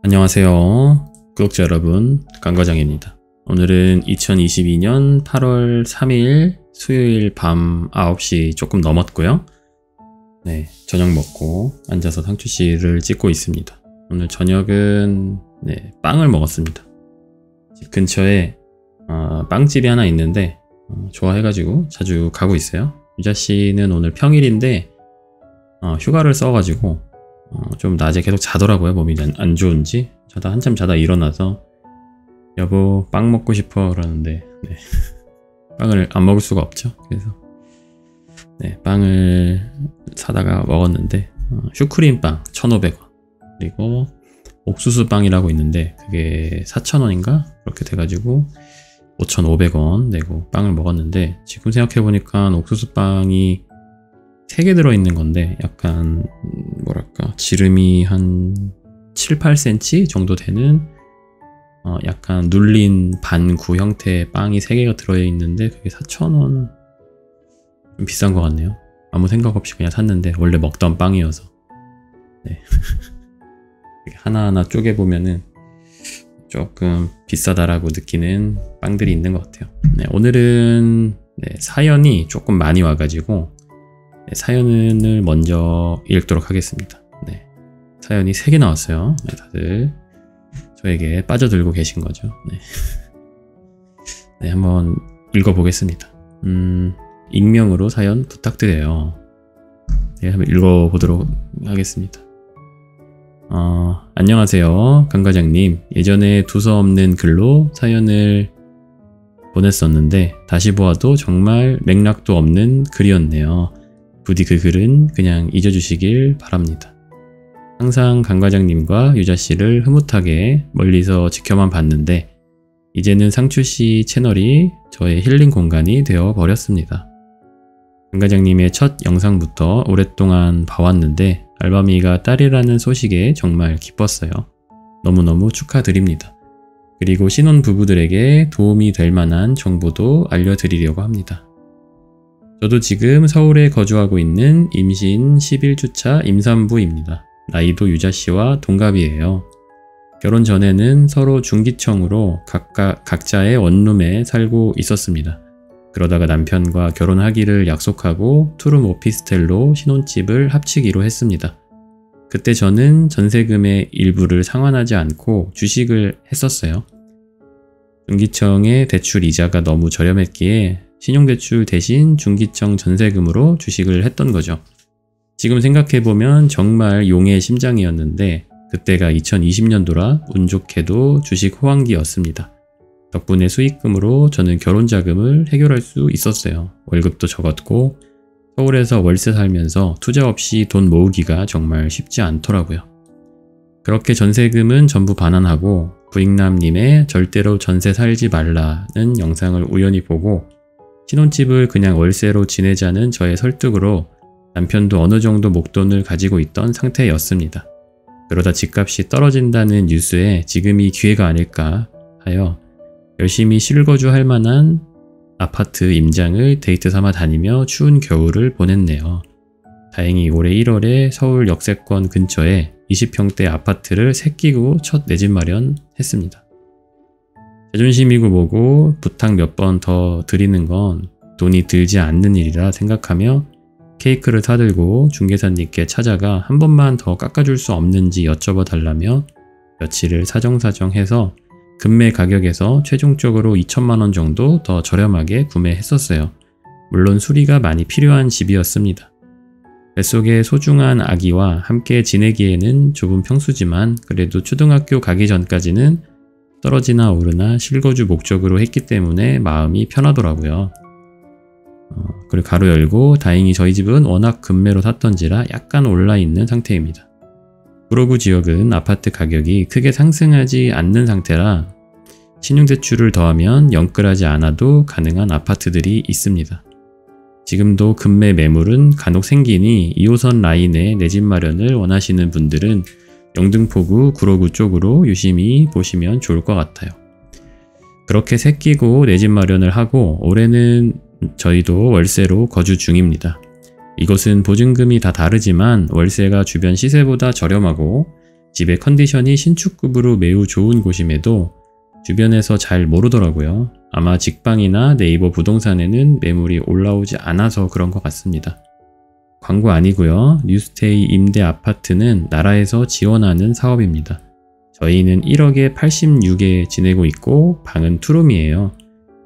안녕하세요. 구독자 여러분, 강과장입니다. 오늘은 2022년 8월 3일 수요일 밤 9시 조금 넘었고요. 네, 저녁 먹고 앉아서 상추씨를 찍고 있습니다. 오늘 저녁은 빵을 먹었습니다. 집 근처에 빵집이 하나 있는데 좋아해가지고 자주 가고 있어요. 유자씨는 오늘 평일인데 휴가를 써가지고 좀 낮에 계속 자더라고요. 몸이 안 좋은지 한참 자다 일어나서 여보 빵 먹고 싶어 그러는데 빵을 안 먹을 수가 없죠. 그래서 빵을 사다가 먹었는데 슈크림빵 1,500원 그리고 옥수수빵이라고 있는데 그게 4,000원인가 그렇게 돼가지고 5,500원 내고 빵을 먹었는데, 지금 생각해보니까 옥수수빵이 3개 들어있는 건데 약간 뭐랄까 지름이 한 7, 8cm 정도 되는 약간 눌린 반구 형태의 빵이 3개가 들어있는데 그게 4,000원, 좀 비싼 것 같네요. 아무 생각 없이 그냥 샀는데 원래 먹던 빵이어서 하나하나 쪼개보면은 조금 비싸다라고 느끼는 빵들이 있는 것 같아요. 오늘은 사연이 조금 많이 와가지고 사연을 먼저 읽도록 하겠습니다. 사연이 3개 나왔어요. 다들 저에게 빠져들고 계신 거죠. 한번 읽어보겠습니다. 익명으로 사연 부탁드려요. 한번 읽어보도록 하겠습니다. 안녕하세요, 강과장님. 예전에 두서없는 글로 사연을 보냈었는데 다시 보아도 정말 맥락도 없는 글이었네요. 부디 그 글은 그냥 잊어주시길 바랍니다. 항상 강과장님과 유자씨를 흐뭇하게 멀리서 지켜만 봤는데 이제는 상추씨 채널이 저의 힐링 공간이 되어 버렸습니다. 강과장님의 첫 영상부터 오랫동안 봐왔는데 알바미가 딸이라는 소식에 정말 기뻤어요. 너무너무 축하드립니다. 그리고 신혼부부들에게 도움이 될 만한 정보도 알려드리려고 합니다. 저도 지금 서울에 거주하고 있는 임신 11주차 임산부입니다. 나이도 유자씨와 동갑이에요. 결혼 전에는 서로 중기청으로 각자의 원룸에 살고 있었습니다. 그러다가 남편과 결혼하기를 약속하고 투룸 오피스텔로 신혼집을 합치기로 했습니다. 그때 저는 전세금의 일부를 상환하지 않고 주식을 했었어요. 중기청의 대출 이자가 너무 저렴했기에 신용대출 대신 중기청 전세금으로 주식을 했던 거죠. 지금 생각해보면 정말 용의 심장이었는데 그때가 2020년도라 운 좋게도 주식 호황기였습니다. 덕분에 수익금으로 저는 결혼자금을 해결할 수 있었어요. 월급도 적었고 서울에서 월세 살면서 투자 없이 돈 모으기가 정말 쉽지 않더라고요. 그렇게 전세금은 전부 반환하고 부익남님의 절대로 전세 살지 말라는 영상을 우연히 보고 신혼집을 그냥 월세로 지내자는 저의 설득으로 남편도 어느 정도 목돈을 가지고 있던 상태였습니다. 그러다 집값이 떨어진다는 뉴스에 지금이 기회가 아닐까 하여 열심히 실거주할 만한 아파트 임장을 데이트 삼아 다니며 추운 겨울을 보냈네요. 다행히 올해 1월에 서울 역세권 근처에 20평대 아파트를 새끼고 첫 내 집 마련했습니다. 자존심이고 뭐고 부탁 몇 번 더 드리는 건 돈이 들지 않는 일이라 생각하며 케이크를 사들고 중개사님께 찾아가 한 번만 더 깎아줄 수 없는지 여쭤봐 달라며 며칠을 사정사정해서 금매 가격에서 최종적으로 2천만원 정도 더 저렴하게 구매했었어요. 물론 수리가 많이 필요한 집이었습니다. 뱃속에 소중한 아기와 함께 지내기에는 좁은 평수지만 그래도 초등학교 가기 전까지는 떨어지나 오르나 실거주 목적으로 했기 때문에 마음이 편하더라고요. 그리고 가로 열고 다행히 저희 집은 워낙 금매로 샀던지라 약간 올라있는 상태입니다. 구로구 지역은 아파트 가격이 크게 상승하지 않는 상태라 신용대출을 더하면 영끌하지 않아도 가능한 아파트들이 있습니다. 지금도 금매 매물은 간혹 생기니 2호선 라인에 내 집 마련을 원하시는 분들은 영등포구 구로구 쪽으로 유심히 보시면 좋을 것 같아요. 그렇게 새끼고 내 집 마련을 하고 올해는 저희도 월세로 거주 중입니다. 이곳은 보증금이 다 다르지만 월세가 주변 시세보다 저렴하고 집의 컨디션이 신축급으로 매우 좋은 곳임에도 주변에서 잘 모르더라고요. 아마 직방이나 네이버 부동산에는 매물이 올라오지 않아서 그런 것 같습니다. 광고 아니고요. 뉴스테이 임대 아파트는 나라에서 지원하는 사업입니다. 저희는 1억에 86에 지내고 있고 방은 투룸이에요.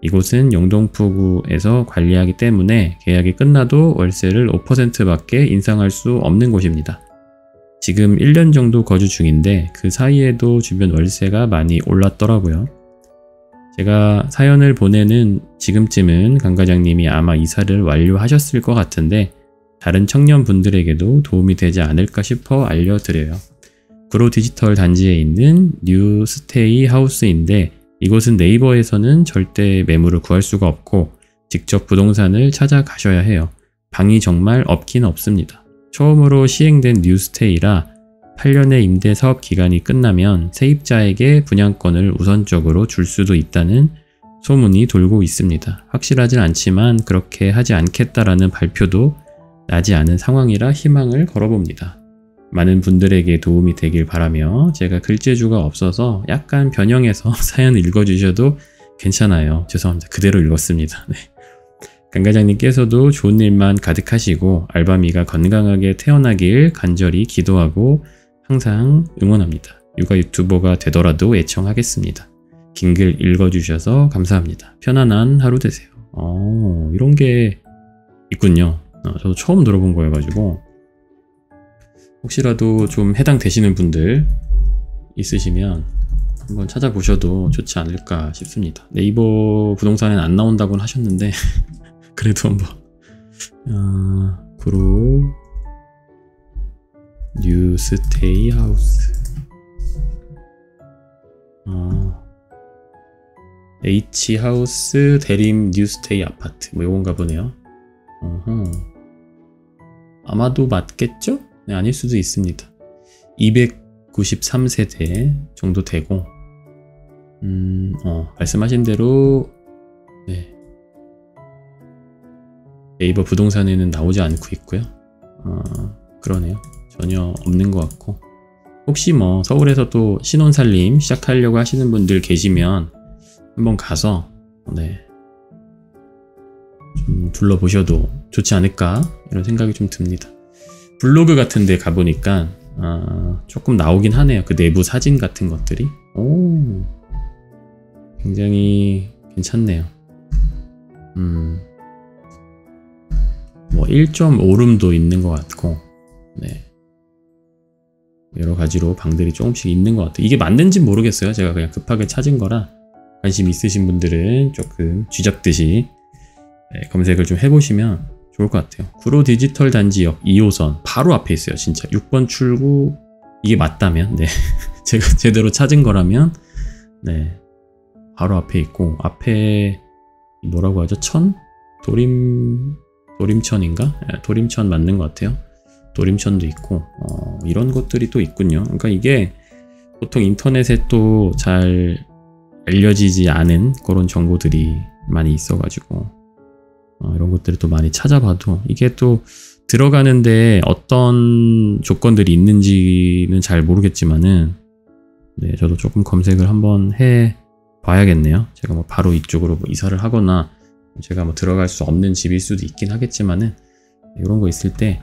이곳은 영등포구에서 관리하기 때문에 계약이 끝나도 월세를 5%밖에 인상할 수 없는 곳입니다. 지금 1년 정도 거주 중인데 그 사이에도 주변 월세가 많이 올랐더라고요. 제가 사연을 보내는 지금쯤은 강 과장님이 아마 이사를 완료하셨을 것 같은데 다른 청년분들에게도 도움이 되지 않을까 싶어 알려드려요. 구로 디지털 단지에 있는 뉴스테이 하우스인데 이곳은 네이버에서는 절대 매물을 구할 수가 없고 직접 부동산을 찾아가셔야 해요. 방이 정말 없긴 없습니다. 처음으로 시행된 뉴스테이라 8년의 임대 사업 기간이 끝나면 세입자에게 분양권을 우선적으로 줄 수도 있다는 소문이 돌고 있습니다. 확실하진 않지만 그렇게 하지 않겠다라는 발표도 나지 않은 상황이라 희망을 걸어봅니다. 많은 분들에게 도움이 되길 바라며 제가 글재주가 없어서 약간 변형해서 사연 읽어주셔도 괜찮아요. 죄송합니다. 그대로 읽었습니다. 네. 강 과장님께서도 좋은 일만 가득하시고 알바미가 건강하게 태어나길 간절히 기도하고 항상 응원합니다. 육아 유튜버가 되더라도 애청하겠습니다. 긴 글 읽어주셔서 감사합니다. 편안한 하루 되세요. 이런 게 있군요. 저도 처음 들어본 거여가지고 혹시라도 좀 해당되시는 분들 있으시면 한번 찾아보셔도 좋지 않을까 싶습니다. 네이버 부동산엔 안 나온다고는 하셨는데 그래도 한번 구로 뉴스테이 하우스 H하우스 대림 뉴스테이 아파트 뭐 요건가 보네요. 아마도 맞겠죠? 네, 아닐 수도 있습니다. 293세대 정도 되고 말씀하신 대로 네. 네이버 부동산에는 나오지 않고 있고요. 그러네요. 전혀 없는 것 같고 혹시 뭐 서울에서 또 신혼살림 시작하려고 하시는 분들 계시면 한번 가서 네. 좀 둘러보셔도 좋지 않을까 이런 생각이 좀 듭니다. 블로그 같은 데 가보니까 조금 나오긴 하네요. 그 내부 사진 같은 것들이 굉장히 괜찮네요. 뭐 1.5룸도 있는 것 같고 네. 여러 가지로 방들이 조금씩 있는 것 같아요. 이게 맞는지 모르겠어요. 제가 그냥 급하게 찾은 거라 관심 있으신 분들은 조금 쥐잡듯이 검색을 좀 해보시면 좋을 것 같아요. 구로 디지털 단지역 2호선 바로 앞에 있어요. 진짜 6번 출구 이게 맞다면 네. 제가 제대로 찾은 거라면 네. 바로 앞에 있고 앞에 뭐라고 하죠? 도림천인가? 도림천 맞는 것 같아요. 도림천도 있고 이런 것들이 또 있군요. 그러니까 이게 보통 인터넷에 또 잘 알려지지 않은 그런 정보들이 많이 있어가지고 이런 것들을 또 많이 찾아봐도 이게 또 들어가는데 어떤 조건들이 있는지는 잘 모르겠지만은 네, 저도 조금 검색을 한번 해 봐야겠네요. 제가 뭐 바로 이쪽으로 뭐 이사를 하거나 제가 뭐 들어갈 수 없는 집일 수도 있긴 하겠지만은 이런 거 있을 때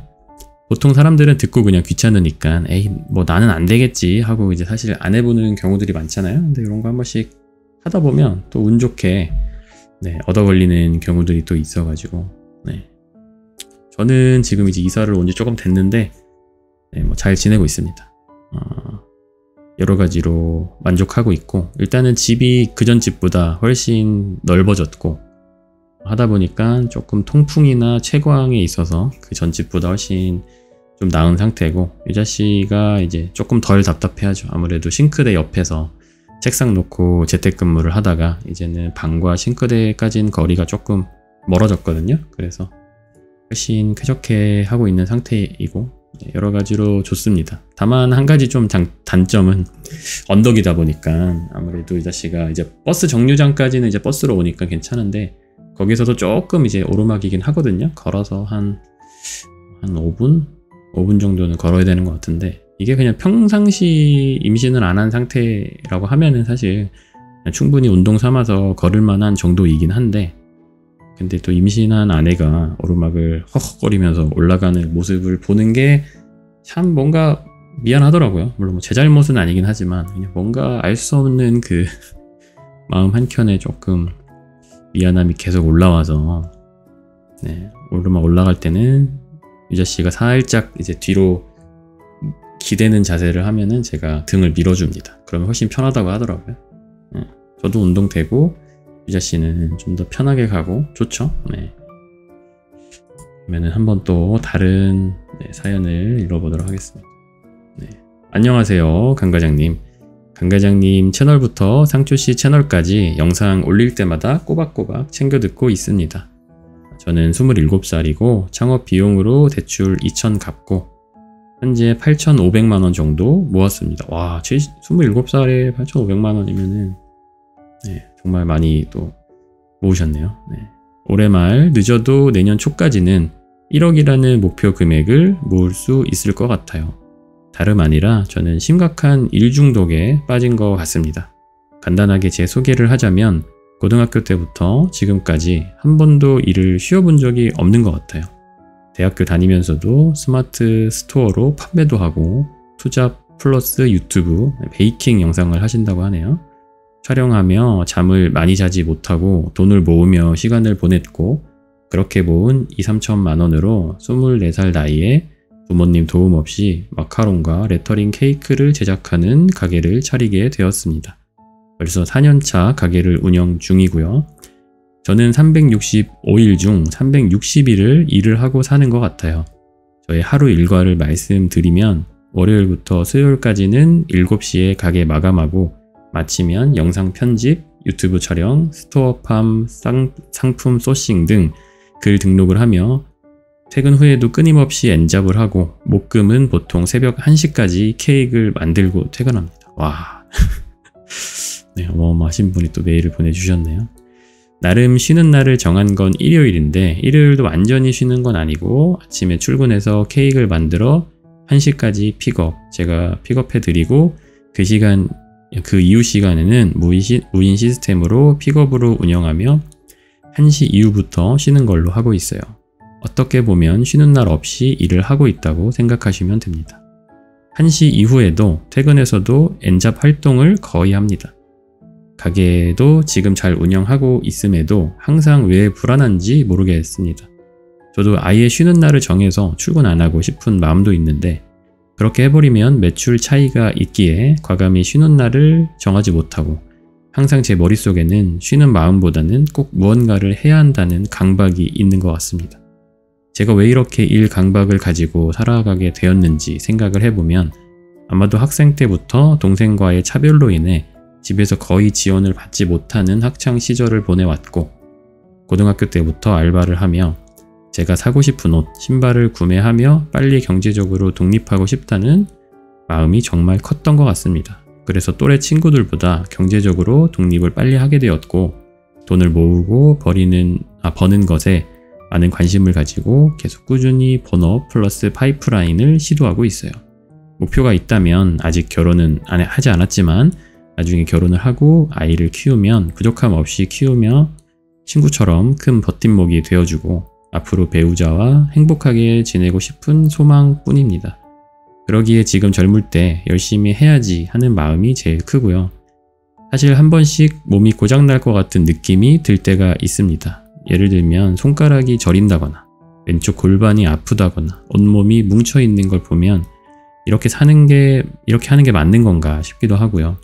보통 사람들은 듣고 그냥 귀찮으니까 에이 뭐 나는 안 되겠지 하고 이제 사실 안 해보는 경우들이 많잖아요. 근데 이런 거 한 번씩 하다 보면 또 운 좋게 네, 얻어 걸리는 경우들이 또 있어가지고 네. 저는 지금 이제 이사를 온 지 조금 됐는데 네, 뭐 잘 지내고 있습니다. 여러 가지로 만족하고 있고 일단은 집이 그전 집보다 훨씬 넓어졌고 하다 보니까 조금 통풍이나 채광에 있어서 그 전 집보다 훨씬 좀 나은 상태고 유자씨가 이제 조금 덜 답답해하죠. 아무래도 싱크대 옆에서 책상 놓고 재택근무를 하다가 이제는 방과 싱크대까지는 거리가 조금 멀어졌거든요. 그래서 훨씬 쾌적해 하고 있는 상태이고 여러 가지로 좋습니다. 다만 한 가지 좀 단점은 언덕이다 보니까 아무래도 유자씨가 이제 버스 정류장까지는 이제 버스로 오니까 괜찮은데 거기서도 조금 이제 오르막이긴 하거든요. 걸어서 한 5분 정도는 걸어야 되는 것 같은데 이게 그냥 평상시 임신을 안 한 상태라고 하면은 사실 충분히 운동 삼아서 걸을 만한 정도이긴 한데, 근데 또 임신한 아내가 오르막을 헉헉거리면서 올라가는 모습을 보는 게 참 뭔가 미안하더라고요. 물론 뭐 제 잘못은 아니긴 하지만 그냥 뭔가 알 수 없는 그 마음 한켠에 조금 미안함이 계속 올라와서, 네, 오르막 올라갈 때는 유자 씨가 살짝 이제 뒤로 기대는 자세를 하면은 제가 등을 밀어줍니다. 그러면 훨씬 편하다고 하더라고요. 네, 저도 운동되고 유자 씨는 좀 더 편하게 가고 좋죠. 네. 그러면은 한번 또 다른 사연을 읽어보도록 하겠습니다. 네. 안녕하세요, 강 과장님. 강 과장님 채널부터 상추씨 채널까지 영상 올릴 때마다 꼬박꼬박 챙겨 듣고 있습니다. 저는 27살이고 창업 비용으로 대출 2,000 갚고 현재 8,500만원 정도 모았습니다. 와, 27살에 8,500만원이면은 네, 정말 많이 또 모으셨네요. 네. 올해 말 늦어도 내년 초까지는 1억이라는 목표 금액을 모을 수 있을 것 같아요. 다름 아니라 저는 심각한 일 중독에 빠진 것 같습니다. 간단하게 제 소개를 하자면 고등학교 때부터 지금까지 한 번도 일을 쉬어본 적이 없는 것 같아요. 대학교 다니면서도 스마트 스토어로 판매도 하고 투잡 플러스 유튜브, 베이킹 영상을 하신다고 하네요. 촬영하며 잠을 많이 자지 못하고 돈을 모으며 시간을 보냈고, 그렇게 모은 2-3천만 원으로 24살 나이에 부모님 도움 없이 마카롱과 레터링 케이크를 제작하는 가게를 차리게 되었습니다. 벌써 4년차 가게를 운영 중이고요. 저는 365일 중 360일을 일을 하고 사는 것 같아요. 저의 하루 일과를 말씀드리면 월요일부터 수요일까지는 7시에 가게 마감하고 마치면 영상 편집, 유튜브 촬영, 스토어팜, 상품 소싱 등 글 등록을 하며 퇴근 후에도 끊임없이 엔잡을 하고 목금은 보통 새벽 1시까지 케이크를 만들고 퇴근합니다. 와, 네, 어마어마하신 분이 또 메일을 보내주셨네요. 나름 쉬는 날을 정한 건 일요일인데 일요일도 완전히 쉬는 건 아니고 아침에 출근해서 케이크를 만들어 1시까지 픽업, 제가 픽업해드리고 그 이후 시간에는 무인 시스템으로 픽업으로 운영하며 1시 이후부터 쉬는 걸로 하고 있어요. 어떻게 보면 쉬는 날 없이 일을 하고 있다고 생각하시면 됩니다. 1시 이후에도 퇴근해서도 엔잡 활동을 거의 합니다. 가게도 지금 잘 운영하고 있음에도 항상 왜 불안한지 모르겠습니다. 저도 아예 쉬는 날을 정해서 출근 안 하고 싶은 마음도 있는데 그렇게 해버리면 매출 차이가 있기에 과감히 쉬는 날을 정하지 못하고 항상 제 머릿속에는 쉬는 마음보다는 꼭 무언가를 해야 한다는 강박이 있는 것 같습니다. 제가 왜 이렇게 일 강박을 가지고 살아가게 되었는지 생각을 해보면 아마도 학생 때부터 동생과의 차별로 인해 집에서 거의 지원을 받지 못하는 학창 시절을 보내왔고 고등학교 때부터 알바를 하며 제가 사고 싶은 옷, 신발을 구매하며 빨리 경제적으로 독립하고 싶다는 마음이 정말 컸던 것 같습니다. 그래서 또래 친구들보다 경제적으로 독립을 빨리 하게 되었고 돈을 모으고 버는 것에 많은 관심을 가지고 계속 꾸준히 본업 플러스 파이프라인을 시도하고 있어요. 목표가 있다면 아직 결혼은 하지 않았지만 나중에 결혼을 하고 아이를 키우면 부족함 없이 키우며 친구처럼 큰 버팀목이 되어주고 앞으로 배우자와 행복하게 지내고 싶은 소망뿐입니다. 그러기에 지금 젊을 때 열심히 해야지 하는 마음이 제일 크고요. 사실 한 번씩 몸이 고장날 것 같은 느낌이 들 때가 있습니다. 예를 들면 손가락이 저린다거나 왼쪽 골반이 아프다거나 온몸이 뭉쳐있는 걸 보면 이렇게 하는 게 맞는 건가 싶기도 하고요.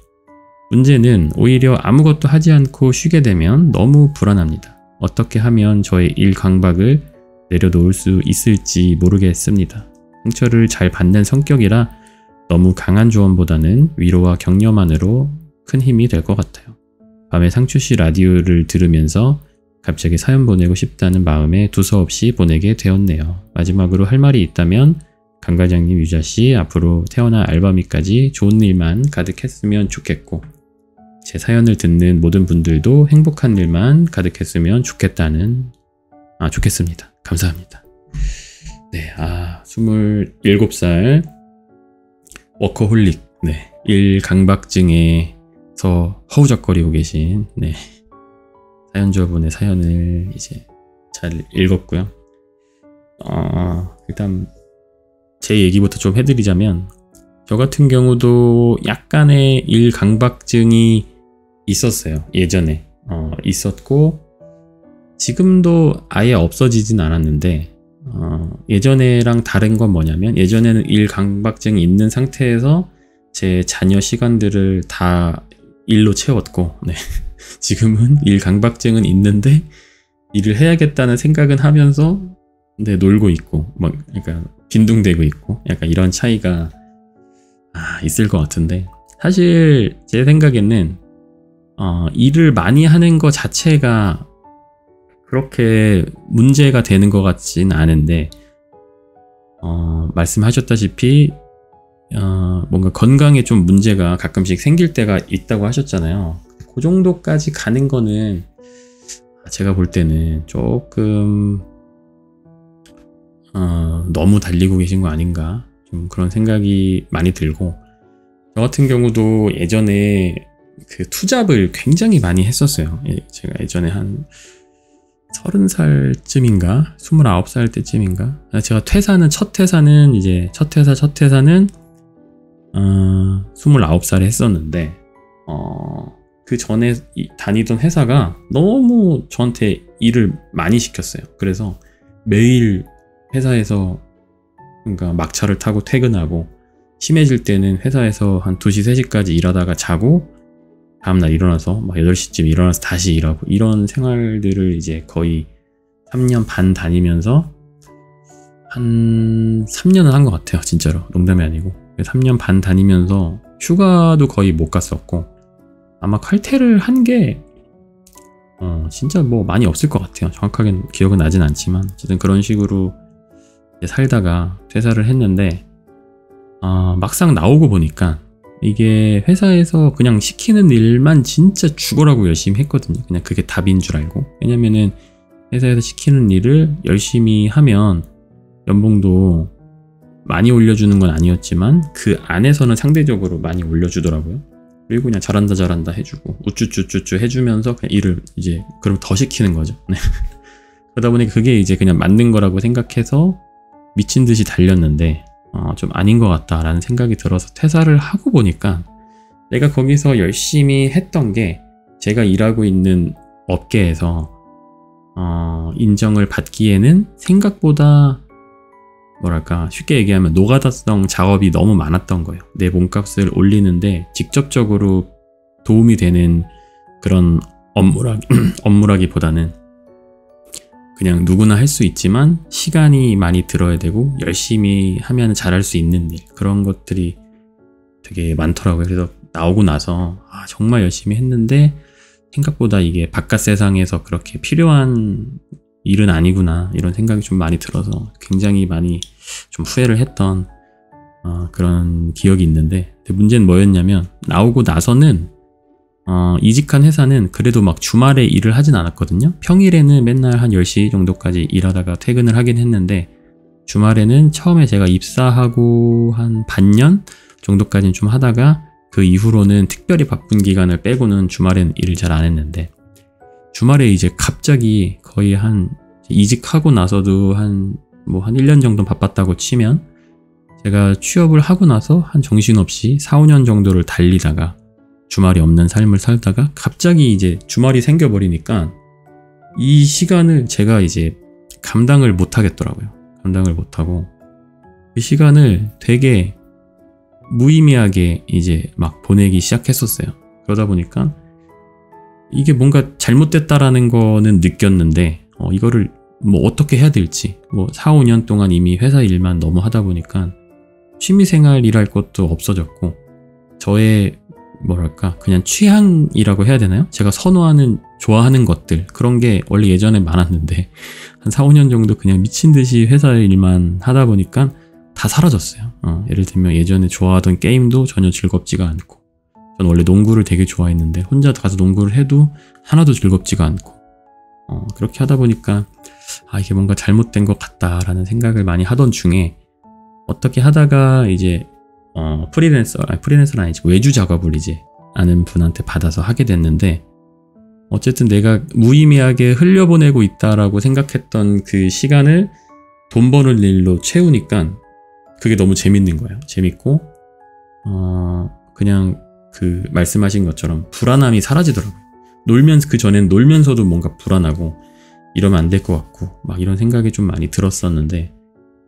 문제는 오히려 아무것도 하지 않고 쉬게 되면 너무 불안합니다. 어떻게 하면 저의 일 강박을 내려놓을 수 있을지 모르겠습니다. 상처를 잘 받는 성격이라 너무 강한 조언보다는 위로와 격려만으로 큰 힘이 될 것 같아요. 밤에 상추씨 라디오를 들으면서 갑자기 사연 보내고 싶다는 마음에 두서없이 보내게 되었네요. 마지막으로 할 말이 있다면 강 과장님, 유자씨 앞으로 태어날 알바미까지 좋은 일만 가득했으면 좋겠고 제 사연을 듣는 모든 분들도 행복한 일만 가득했으면 좋겠습니다. 감사합니다. 네, 27살 워커홀릭, 네, 일 강박증에서 허우적거리고 계신 네, 사연자분의 사연을 이제 잘 읽었고요. 일단 제 얘기부터 좀 해드리자면, 저 같은 경우도 약간의 일 강박증이 있었어요. 예전에 있었고 지금도 아예 없어지진 않았는데, 예전에랑 다른 건 뭐냐면, 예전에는 일 강박증이 있는 상태에서 제 자녀 시간들을 다 일로 채웠고, 네. 지금은 일 강박증은 있는데 일을 해야겠다는 생각은 하면서 네, 놀고 있고, 막 그러니까 빈둥대고 있고, 약간 이런 차이가 있을 것 같은데, 사실 제 생각에는 일을 많이 하는 것 자체가 그렇게 문제가 되는 것 같진 않은데, 말씀하셨다시피 뭔가 건강에 좀 문제가 가끔씩 생길 때가 있다고 하셨잖아요. 그 정도까지 가는 거는 제가 볼 때는 조금 너무 달리고 계신 거 아닌가, 좀 그런 생각이 많이 들고, 저 같은 경우도 예전에 그 투잡을 굉장히 많이 했었어요. 제가 예전에 한 30살쯤인가 29살 때쯤인가, 제가 첫 퇴사는 29살에 했었는데, 그 전에 다니던 회사가 너무 저한테 일을 많이 시켰어요. 그래서 매일 회사에서 그러니까 막차를 타고 퇴근하고, 심해질 때는 회사에서 한 2시, 3시까지 일하다가 자고 다음날 일어나서 막 8시쯤 일어나서 다시 일하고, 이런 생활들을 이제 거의 3년 반 다니면서, 한 3년은 한 것 같아요. 진짜로 농담이 아니고 3년 반 다니면서 휴가도 거의 못 갔었고, 아마 칼퇴를 한 게 진짜 뭐 많이 없을 것 같아요. 정확하게 기억은 나진 않지만 어쨌든 그런 식으로 살다가 퇴사를 했는데, 막상 나오고 보니까 이게 회사에서 그냥 시키는 일만 진짜 죽어라고 열심히 했거든요. 그냥 그게 답인 줄 알고. 왜냐면은 회사에서 시키는 일을 열심히 하면 연봉도 많이 올려주는 건 아니었지만 그 안에서는 상대적으로 많이 올려주더라고요. 그리고 그냥 잘한다 해주고 우쭈쭈쭈쭈 해주면서 그냥 일을 이제 그럼 더 시키는 거죠. 그러다 보니 그게 이제 그냥 맞는 거라고 생각해서 미친 듯이 달렸는데, 좀 아닌 것 같다라는 생각이 들어서 퇴사를 하고 보니까, 내가 거기서 열심히 했던 게 제가 일하고 있는 업계에서 인정을 받기에는 생각보다 뭐랄까, 쉽게 얘기하면 노가다성 작업이 너무 많았던 거예요. 내 몸값을 올리는데 직접적으로 도움이 되는 그런 업무라기보다는 그냥 누구나 할 수 있지만 시간이 많이 들어야 되고 열심히 하면 잘할 수 있는 일, 그런 것들이 되게 많더라고요. 그래서 나오고 나서 정말 열심히 했는데 생각보다 이게 바깥 세상에서 그렇게 필요한 일은 아니구나, 이런 생각이 좀 많이 들어서 굉장히 많이 좀 후회를 했던 그런 기억이 있는데, 문제는 뭐였냐면, 나오고 나서는 이직한 회사는 그래도 막 주말에 일을 하진 않았거든요. 평일에는 맨날 한 10시 정도까지 일하다가 퇴근을 하긴 했는데, 주말에는 처음에 제가 입사하고 한 반년 정도까지는 좀 하다가 그 이후로는 특별히 바쁜 기간을 빼고는 주말에는 일을 잘 안 했는데, 주말에 이제 갑자기 거의 이직하고 나서도 한 1년 정도 바빴다고 치면, 제가 취업을 하고 나서 한 정신없이 4, 5년 정도를 달리다가 주말이 없는 삶을 살다가 갑자기 이제 주말이 생겨버리니까 이 시간을 제가 이제 감당을 못 하겠더라고요. 감당을 못 하고 그 시간을 되게 무의미하게 이제 막 보내기 시작했었어요. 그러다 보니까 이게 뭔가 잘못됐다라는 거는 느꼈는데, 이거를 뭐 어떻게 해야 될지, 4, 5년 동안 이미 회사 일만 너무 하다 보니까 취미생활이랄 것도 없어졌고, 저의 뭐랄까 그냥 취향이라고 해야 되나요? 제가 선호하는, 좋아하는 것들, 그런 게 원래 예전에 많았는데 한 4, 5년 정도 그냥 미친 듯이 회사 일만 하다 보니까 다 사라졌어요. 예를 들면 예전에 좋아하던 게임도 전혀 즐겁지가 않고, 전 원래 농구를 되게 좋아했는데 혼자 가서 농구를 해도 하나도 즐겁지가 않고, 그렇게 하다 보니까 이게 뭔가 잘못된 것 같다라는 생각을 많이 하던 중에, 어떻게 하다가 이제 프리랜서는 아니지, 외주 작업을 이제 아는 분한테 받아서 하게 됐는데, 어쨌든 내가 무의미하게 흘려보내고 있다라고 생각했던 그 시간을 돈 버는 일로 채우니까 그게 너무 재밌는 거예요. 재밌고, 그냥 그 말씀하신 것처럼 불안함이 사라지더라고요. 그 전엔 놀면서도 뭔가 불안하고 이러면 안 될 것 같고 막 이런 생각이 좀 많이 들었었는데,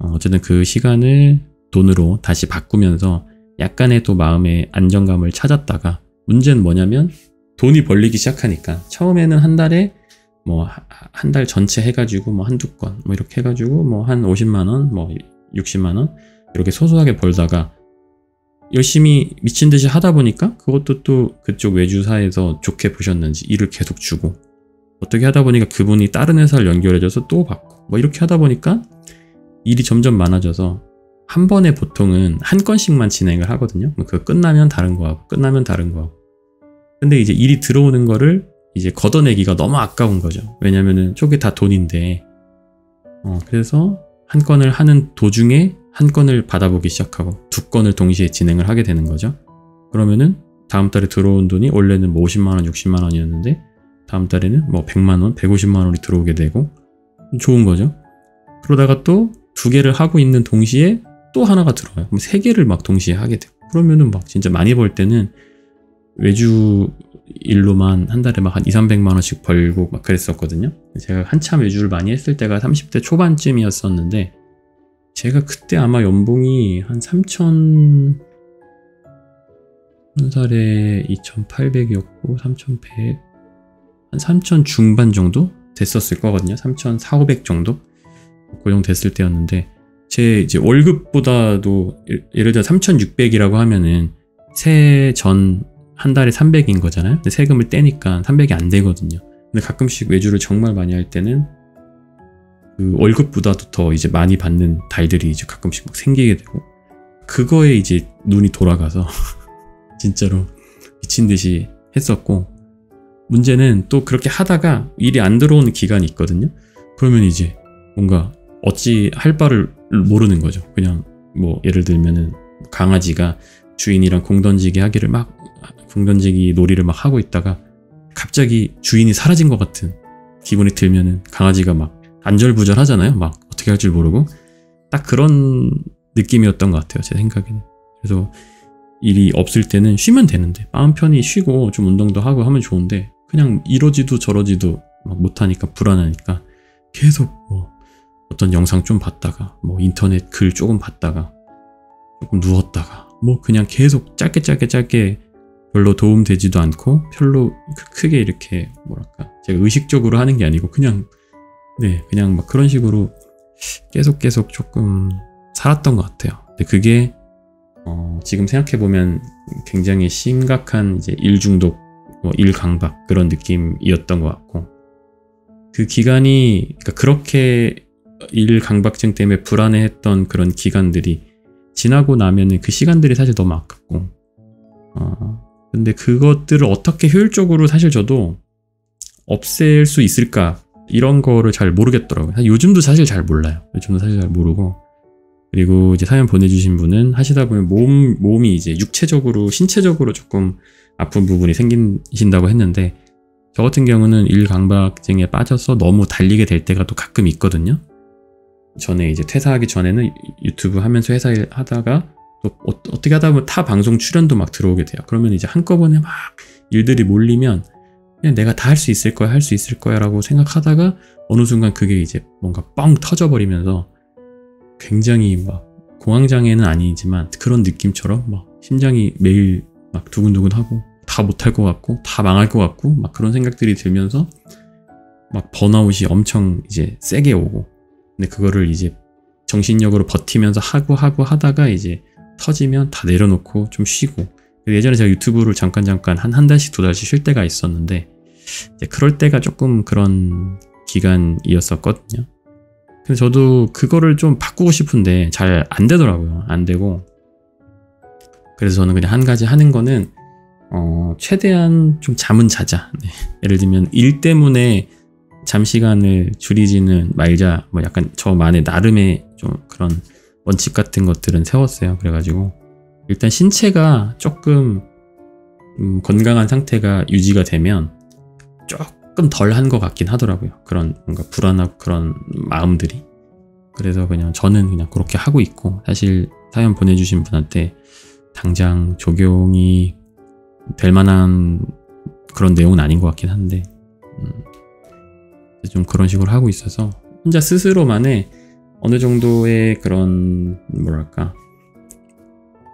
어쨌든 그 시간을 돈으로 다시 바꾸면서 약간의 또 마음의 안정감을 찾았다가, 문제는 뭐냐면 돈이 벌리기 시작하니까 처음에는 한 달에 뭐 한 달 전체 해가지고 뭐 한두 건 뭐 이렇게 해가지고 뭐 한 50만원 뭐 60만원 이렇게 소소하게 벌다가 열심히 미친 듯이 하다 보니까 그것도 또 그쪽 외주사에서 좋게 보셨는지 일을 계속 주고, 어떻게 하다 보니까 그분이 다른 회사를 연결해줘서 또 받고 뭐 이렇게 하다 보니까 일이 점점 많아져서 한 번에 보통은 한 건씩만 진행을 하거든요. 그거 끝나면 다른 거 하고 끝나면 다른 거 하고. 근데 이제 일이 들어오는 거를 이제 걷어내기가 너무 아까운 거죠. 왜냐면은 저게 다 돈인데. 그래서 한 건을 하는 도중에 한 건을 받아보기 시작하고 두 건을 동시에 진행을 하게 되는 거죠. 그러면은 다음 달에 들어온 돈이 원래는 뭐 50만원, 60만원이었는데 다음 달에는 뭐 100만원, 150만원이 들어오게 되고 좋은 거죠. 그러다가 또 두 개를 하고 있는 동시에 또 하나가 들어와요. 그럼 세 개를 막 동시에 하게 되고, 그러면은 막 진짜 많이 벌 때는 외주 일로만 한 달에 막 한 200~300만원씩 벌고 막 그랬었거든요. 제가 한참 외주를 많이 했을 때가 30대 초반쯤이었었는데, 제가 그때 아마 연봉이 한 3,000, 한 달에 2,800이었고 3,100, 한 3,000 중반 정도 됐었을 거거든요. 3,400~500 정도 고용 됐을 때였는데, 제 이제 월급보다도 예를 들어 3,600이라고 하면은 세 전 한 달에 300인 거잖아요. 근데 세금을 떼니까 300이 안 되거든요. 근데 가끔씩 외주를 정말 많이 할 때는 그 월급보다도 더 이제 많이 받는 달들이 이제 가끔씩 막 생기게 되고, 그거에 이제 눈이 돌아가서 진짜로 미친 듯이 했었고, 문제는 또 그렇게 하다가 일이 안 들어오는 기간이 있거든요. 그러면 이제 뭔가 어찌 할 바를 모르는 거죠. 그냥 뭐 예를 들면은 강아지가 주인이랑 공 던지기 하기를 막 공 던지기 놀이를 막 하고 있다가 갑자기 주인이 사라진 것 같은 기분이 들면은 강아지가 막 안절부절 하잖아요. 막 어떻게 할 줄 모르고. 딱 그런 느낌이었던 것 같아요, 제 생각에는. 그래서 일이 없을 때는 쉬면 되는데, 마음 편히 쉬고 좀 운동도 하고 하면 좋은데, 그냥 이러지도 저러지도 막 못하니까 불안하니까 계속 뭐 어떤 영상 좀 봤다가 뭐 인터넷 글 조금 봤다가 조금 누웠다가 뭐 그냥 계속 짧게 별로 도움되지도 않고 별로 크게 이렇게 뭐랄까 제가 의식적으로 하는 게 아니고 그냥 막 그런 식으로 계속 조금 살았던 것 같아요. 근데 그게 지금 생각해보면 굉장히 심각한 이제 일 중독, 일 강박 그런 느낌이었던 것 같고, 그 기간이 그러니까 그렇게 일 강박증 때문에 불안해했던 그런 기간들이 지나고 나면은 그 시간들이 사실 너무 아깝고, 근데 그것들을 어떻게 효율적으로 사실 저도 없앨 수 있을까 이런 거를 잘 모르겠더라고요. 요즘도 사실 잘 몰라요. 요즘도 사실 잘 모르고, 그리고 이제 사연 보내주신 분은 하시다 보면 몸이 이제 육체적으로 신체적으로 조금 아픈 부분이 생기신다고 했는데, 저 같은 경우는 일 강박증에 빠져서 너무 달리게 될 때가 또 가끔 있거든요. 전에 이제 퇴사하기 전에는 유튜브 하면서 회사 일 하다가 또 어떻게 하다 보면 타 방송 출연도 막 들어오게 돼요. 그러면 이제 한꺼번에 막 일들이 몰리면 그냥 내가 다 할 수 있을 거야 라고 생각하다가 어느 순간 그게 이제 뭔가 뻥 터져버리면서 굉장히 막 공황장애는 아니지만 그런 느낌처럼 막 심장이 매일 막 두근두근하고 다 못할 것 같고 다 망할 것 같고 막 그런 생각들이 들면서 막 번아웃이 엄청 이제 세게 오고, 근데 그거를 이제 정신력으로 버티면서 하고 하다가 이제 터지면 다 내려놓고 좀 쉬고, 예전에 제가 유튜브를 잠깐 한 달씩 두 달씩 쉴 때가 있었는데 이제 그럴 때가 조금 그런 기간이었었거든요. 근데 저도 그거를 좀 바꾸고 싶은데 잘 안 되더라고요. 안 되고, 그래서 저는 그냥 한 가지 하는 거는 최대한 좀 잠은 자자. 네. 예를 들면 일 때문에 잠 시간을 줄이지는 말자, 뭐 약간 저만의 나름의 좀 그런 원칙 같은 것들은 세웠어요. 그래가지고 일단 신체가 조금 건강한 상태가 유지가 되면 조금 덜한 것 같긴 하더라고요. 그런 뭔가 불안하고 그런 마음들이. 그래서 그냥 저는 그냥 그렇게 하고 있고, 사실 사연 보내주신 분한테 당장 적용이 될 만한 그런 내용은 아닌 것 같긴 한데 좀 그런 식으로 하고 있어서 혼자 스스로만의 어느 정도의 그런 뭐랄까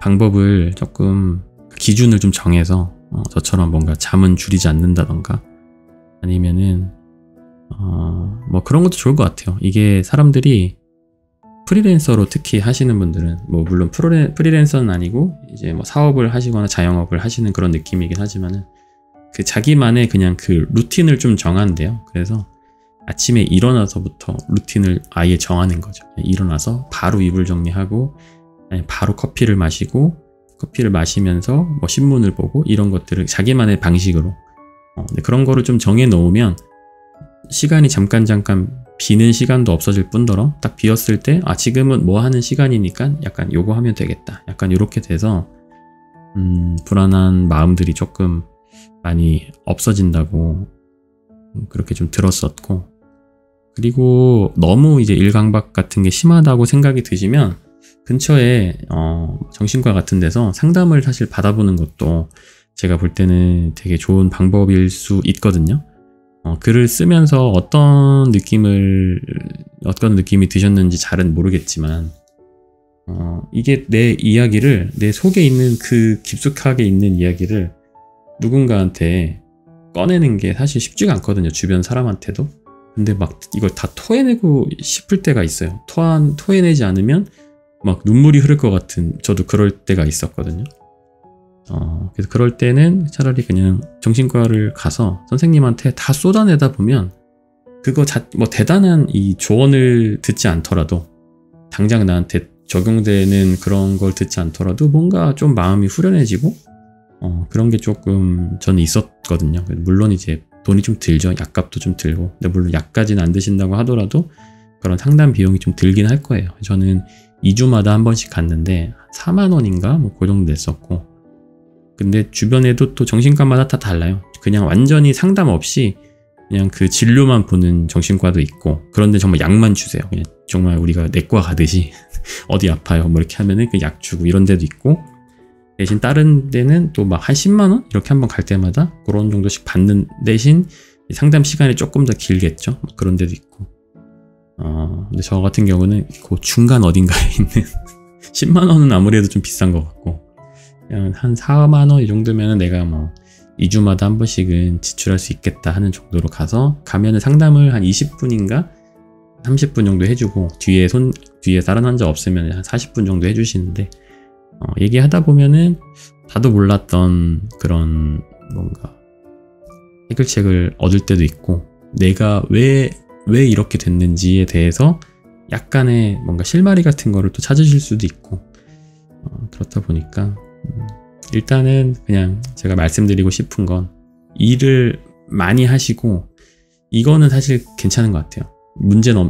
방법을 조금 기준을 좀 정해서 저처럼 뭔가 잠은 줄이지 않는다던가 아니면은 뭐 그런 것도 좋을 것 같아요. 이게 사람들이 프리랜서로 특히 하시는 분들은 뭐 물론 프리랜서는 아니고 이제 뭐 사업을 하시거나 자영업을 하시는 그런 느낌이긴 하지만은 그 자기만의 그냥 그 루틴을 좀 정한대요. 그래서 아침에 일어나서부터 루틴을 아예 정하는 거죠. 일어나서 바로 이불 정리하고 바로 커피를 마시고 커피를 마시면서 뭐 신문을 보고 이런 것들을 자기만의 방식으로 그런 거를 좀 정해 놓으면 시간이 잠깐 비는 시간도 없어질 뿐더러 딱 비었을 때 지금은 뭐 하는 시간이니까 약간 요거 하면 되겠다. 약간 요렇게 돼서 불안한 마음들이 조금 많이 없어진다고 그렇게 좀 들었었고, 그리고 너무 이제 일강박 같은 게 심하다고 생각이 드시면 근처에 정신과 같은 데서 상담을 사실 받아보는 것도 제가 볼 때는 되게 좋은 방법일 수 있거든요. 글을 쓰면서 어떤 느낌이 드셨는지 잘은 모르겠지만 이게 내 이야기를, 내 속에 있는 그 깊숙하게 있는 이야기를 누군가한테 꺼내는 게 사실 쉽지가 않거든요. 주변 사람한테도. 근데 막 이걸 다 토해내고 싶을 때가 있어요. 토해내지 않으면 막 눈물이 흐를 것 같은, 저도 그럴 때가 있었거든요. 그래서 그럴 때는 차라리 그냥 정신과를 가서 선생님한테 다 쏟아내다 보면 그거 뭐 대단한 이 조언을 듣지 않더라도, 당장 나한테 적용되는 그런 걸 듣지 않더라도 뭔가 좀 마음이 후련해지고 그런 게 조금 저는 있었거든요. 물론 이제 돈이 좀 들죠. 약값도 좀 들고. 근데 물론 약까지는 안 드신다고 하더라도 그런 상담 비용이 좀 들긴 할 거예요. 저는 2주마다 한 번씩 갔는데 4만 원인가 뭐 그 정도 냈었고, 근데 주변에도 또 정신과마다 다 달라요. 그냥 완전히 상담 없이 그냥 그 진료만 보는 정신과도 있고, 그런데 정말 약만 주세요. 그냥 정말 우리가 내과 가듯이 어디 아파요 뭐 이렇게 하면은 그 약 주고 이런 데도 있고, 대신 다른 데는 또 막 한 10만 원 이렇게 한번 갈 때마다 그런 정도씩 받는 대신 상담 시간이 조금 더 길겠죠. 뭐 그런 데도 있고. 근데 저 같은 경우는 그 중간 어딘가에 있는 10만 원은 아무래도 좀 비싼 것 같고, 그냥 한 4만 원 이 정도면은 내가 뭐 2주마다 한 번씩은 지출할 수 있겠다 하는 정도로 가면은 상담을 한 20분인가 30분 정도 해주고, 뒤에 다른 환자 없으면 한 40분 정도 해주시는데, 얘기하다 보면은 나도 몰랐던 그런 뭔가 해결책을 얻을 때도 있고, 내가 왜 이렇게 됐는지에 대해서 약간의 뭔가 실마리 같은 거를 또 찾으실 수도 있고, 그렇다 보니까 일단은 그냥 제가 말씀드리고 싶은 건, 일을 많이 하시고 이거는 사실 괜찮은 것 같아요.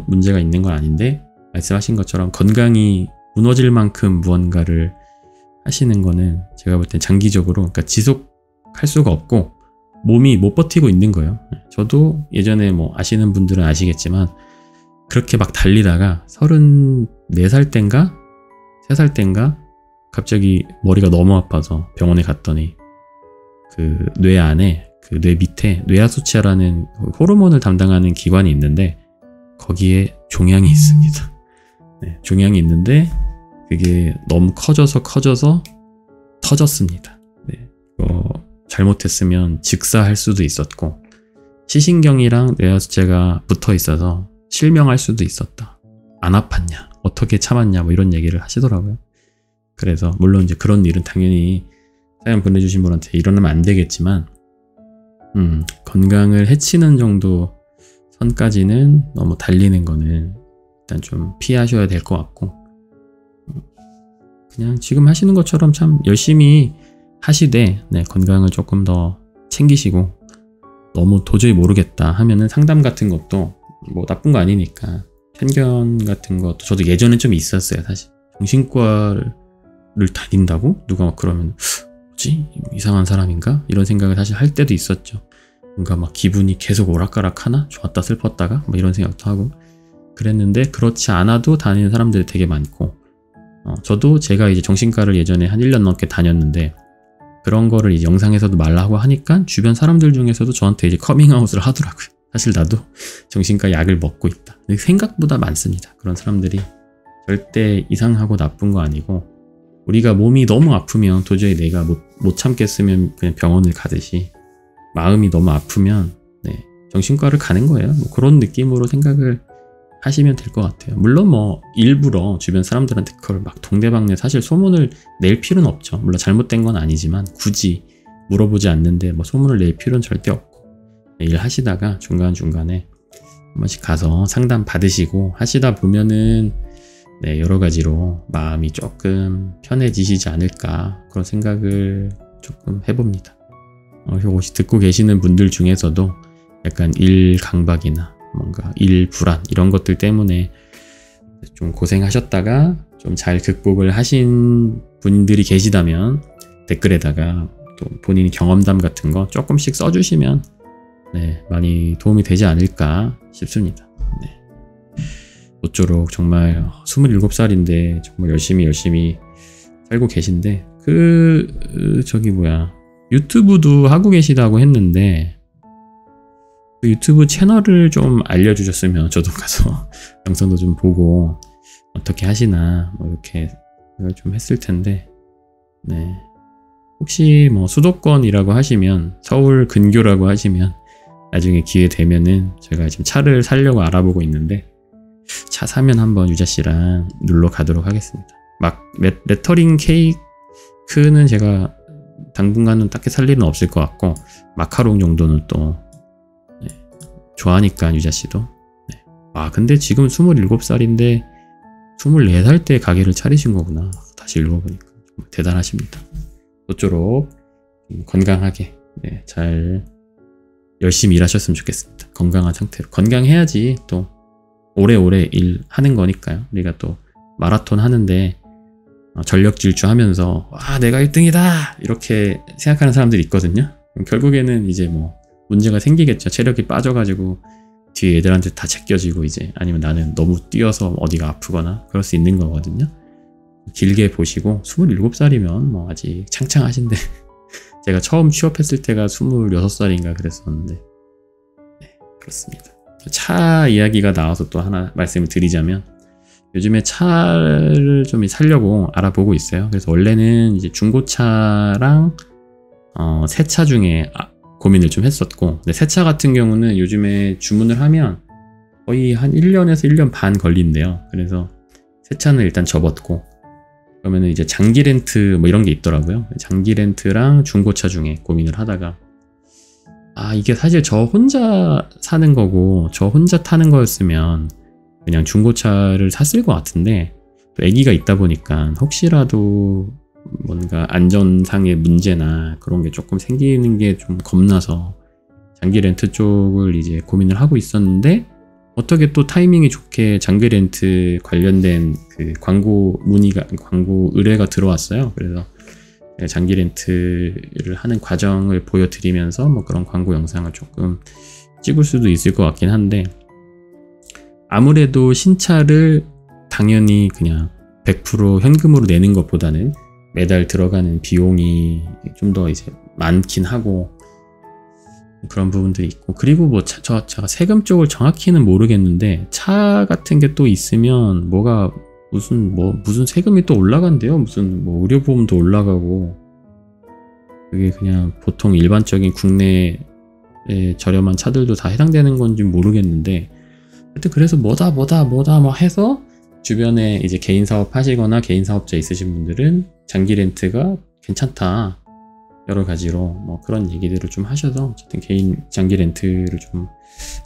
문제가 있는 건 아닌데, 말씀하신 것처럼 건강이 무너질 만큼 무언가를 하시는 거는 제가 볼 땐 장기적으로, 그러니까 지속할 수가 없고 몸이 못 버티고 있는 거예요. 저도 예전에 뭐 아시는 분들은 아시겠지만 그렇게 막 달리다가 34살 땐가 3살 땐가 갑자기 머리가 너무 아파서 병원에 갔더니 그 뇌 안에, 그 뇌 밑에 뇌하수체라는 호르몬을 담당하는 기관이 있는데 거기에 종양이 있습니다. 네, 종양이 있는데 그게 너무 커져서 터졌습니다. 네, 잘못했으면 즉사할 수도 있었고, 시신경이랑 뇌하수체가 붙어 있어서 실명할 수도 있었다. 안 아팠냐? 어떻게 참았냐? 뭐 이런 얘기를 하시더라고요. 그래서 물론 이제 그런 일은 당연히 사연 보내주신 분한테 일어나면 안 되겠지만, 건강을 해치는 정도 선까지는 너무 달리는 거는 일단 좀 피하셔야 될 것 같고, 그냥 지금 하시는 것처럼 참 열심히 하시되, 네, 건강을 조금 더 챙기시고, 너무 도저히 모르겠다 하면은 상담 같은 것도 뭐 나쁜 거 아니니까, 편견 같은 것도 저도 예전에 좀 있었어요. 사실 정신과를 다닌다고? 누가 막 그러면 뭐지? 이상한 사람인가? 이런 생각을 사실 할 때도 있었죠. 뭔가 막 기분이 계속 오락가락하나? 좋았다 슬펐다가? 뭐 이런 생각도 하고 그랬는데 그렇지 않아도 다니는 사람들이 되게 많고 저도 제가 이제 정신과를 예전에 한 1년 넘게 다녔는데 그런 거를 이제 영상에서도 말하고 하니까 주변 사람들 중에서도 저한테 이제 커밍아웃을 하더라고요. 사실 나도 정신과 약을 먹고 있다. 근데 생각보다 많습니다. 그런 사람들이 절대 이상하고 나쁜 거 아니고 우리가 몸이 너무 아프면 도저히 내가 못 참겠으면 그냥 병원을 가듯이 마음이 너무 아프면 정신과를 가는 거예요. 뭐 그런 느낌으로 생각을 하시면 될 것 같아요. 물론 뭐 일부러 주변 사람들한테 그걸 막 동대방네 사실 소문을 낼 필요는 없죠. 물론 잘못된 건 아니지만 굳이 물어보지 않는데 뭐 소문을 낼 필요는 절대 없고 일하시다가 중간중간에 한 번씩 가서 상담 받으시고 하시다 보면은 여러 가지로 마음이 조금 편해지시지 않을까 그런 생각을 조금 해봅니다. 혹시 듣고 계시는 분들 중에서도 약간 일 강박이나 뭔가 일 불안 이런 것들 때문에 좀 고생하셨다가 좀 잘 극복을 하신 분들이 계시다면 댓글에다가 또 본인 경험담 같은 거 조금씩 써주시면 많이 도움이 되지 않을까 싶습니다. 모쪼록 정말 27살인데 정말 열심히 살고 계신데 유튜브도 하고 계시다고 했는데 그 유튜브 채널을 좀 알려주셨으면 저도 가서 영상도 좀 보고 어떻게 하시나 뭐 이렇게 좀 했을 텐데 혹시 뭐 수도권이라고 하시면 서울 근교라고 하시면 나중에 기회 되면은 제가 지금 차를 사려고 알아보고 있는데 차 사면 한번 유자씨랑 놀러 가도록 하겠습니다. 막 레터링 케이크는 제가 당분간은 딱히 살 일은 없을 것 같고 마카롱 정도는 또 좋아하니까 유자씨도 근데 지금 27살인데 24살 때 가게를 차리신 거구나. 다시 읽어보니까 정말 대단하십니다. 모쪼록 건강하게 잘 열심히 일하셨으면 좋겠습니다. 건강한 상태로 건강해야지 또 오래오래 일하는 거니까요. 우리가 또 마라톤 하는데 전력 질주하면서 내가 1등이다 이렇게 생각하는 사람들이 있거든요. 결국에는 이제 뭐 문제가 생기겠죠. 체력이 빠져가지고 뒤에 애들한테 다 제껴지고 이제 아니면 나는 너무 뛰어서 어디가 아프거나 그럴 수 있는 거거든요. 길게 보시고 27살이면 뭐 아직 창창하신데 제가 처음 취업했을 때가 26살인가 그랬었는데 그렇습니다. 차 이야기가 나와서 또 하나 말씀을 드리자면 요즘에 차를 좀 사려고 알아보고 있어요. 그래서 원래는 이제 중고차랑 새 차 중에 고민을 좀 했었고 근데 새 차 같은 경우는 요즘에 주문을 하면 거의 한 1년에서 1년 반 걸린대요. 그래서 새 차는 일단 접었고 그러면은 이제 장기 렌트 뭐 이런 게 있더라고요. 장기 렌트랑 중고차 중에 고민을 하다가 이게 사실 저 혼자 사는 거고 저 혼자 타는 거였으면 그냥 중고차를 샀을 것 같은데 또 아기가 있다 보니까 혹시라도 뭔가 안전상의 문제나 그런 게 조금 생기는 게 좀 겁나서 장기 렌트 쪽을 이제 고민을 하고 있었는데 어떻게 또 타이밍이 좋게 장기 렌트 관련된 그 광고 의뢰가 들어왔어요. 그래서 장기 렌트를 하는 과정을 보여드리면서 뭐 그런 광고 영상을 조금 찍을 수도 있을 것 같긴 한데 아무래도 신차를 당연히 그냥 100% 현금으로 내는 것보다는 매달 들어가는 비용이 좀 더 이제 많긴 하고 그런 부분들이 있고 그리고 뭐 제가 세금 쪽을 정확히는 모르겠는데 차 같은 게 또 있으면 뭐가 무슨 세금이 또 올라간대요. 무슨 뭐 의료보험도 올라가고 그게 그냥 보통 일반적인 국내의 저렴한 차들도 다 해당되는 건지 모르겠는데 하여튼 그래서 뭐다 뭐 해서 주변에 이제 개인 사업 하시거나 개인 사업자 있으신 분들은 장기 렌트가 괜찮다 여러 가지로 뭐 그런 얘기들을 좀 하셔서 어쨌든 개인 장기 렌트를 좀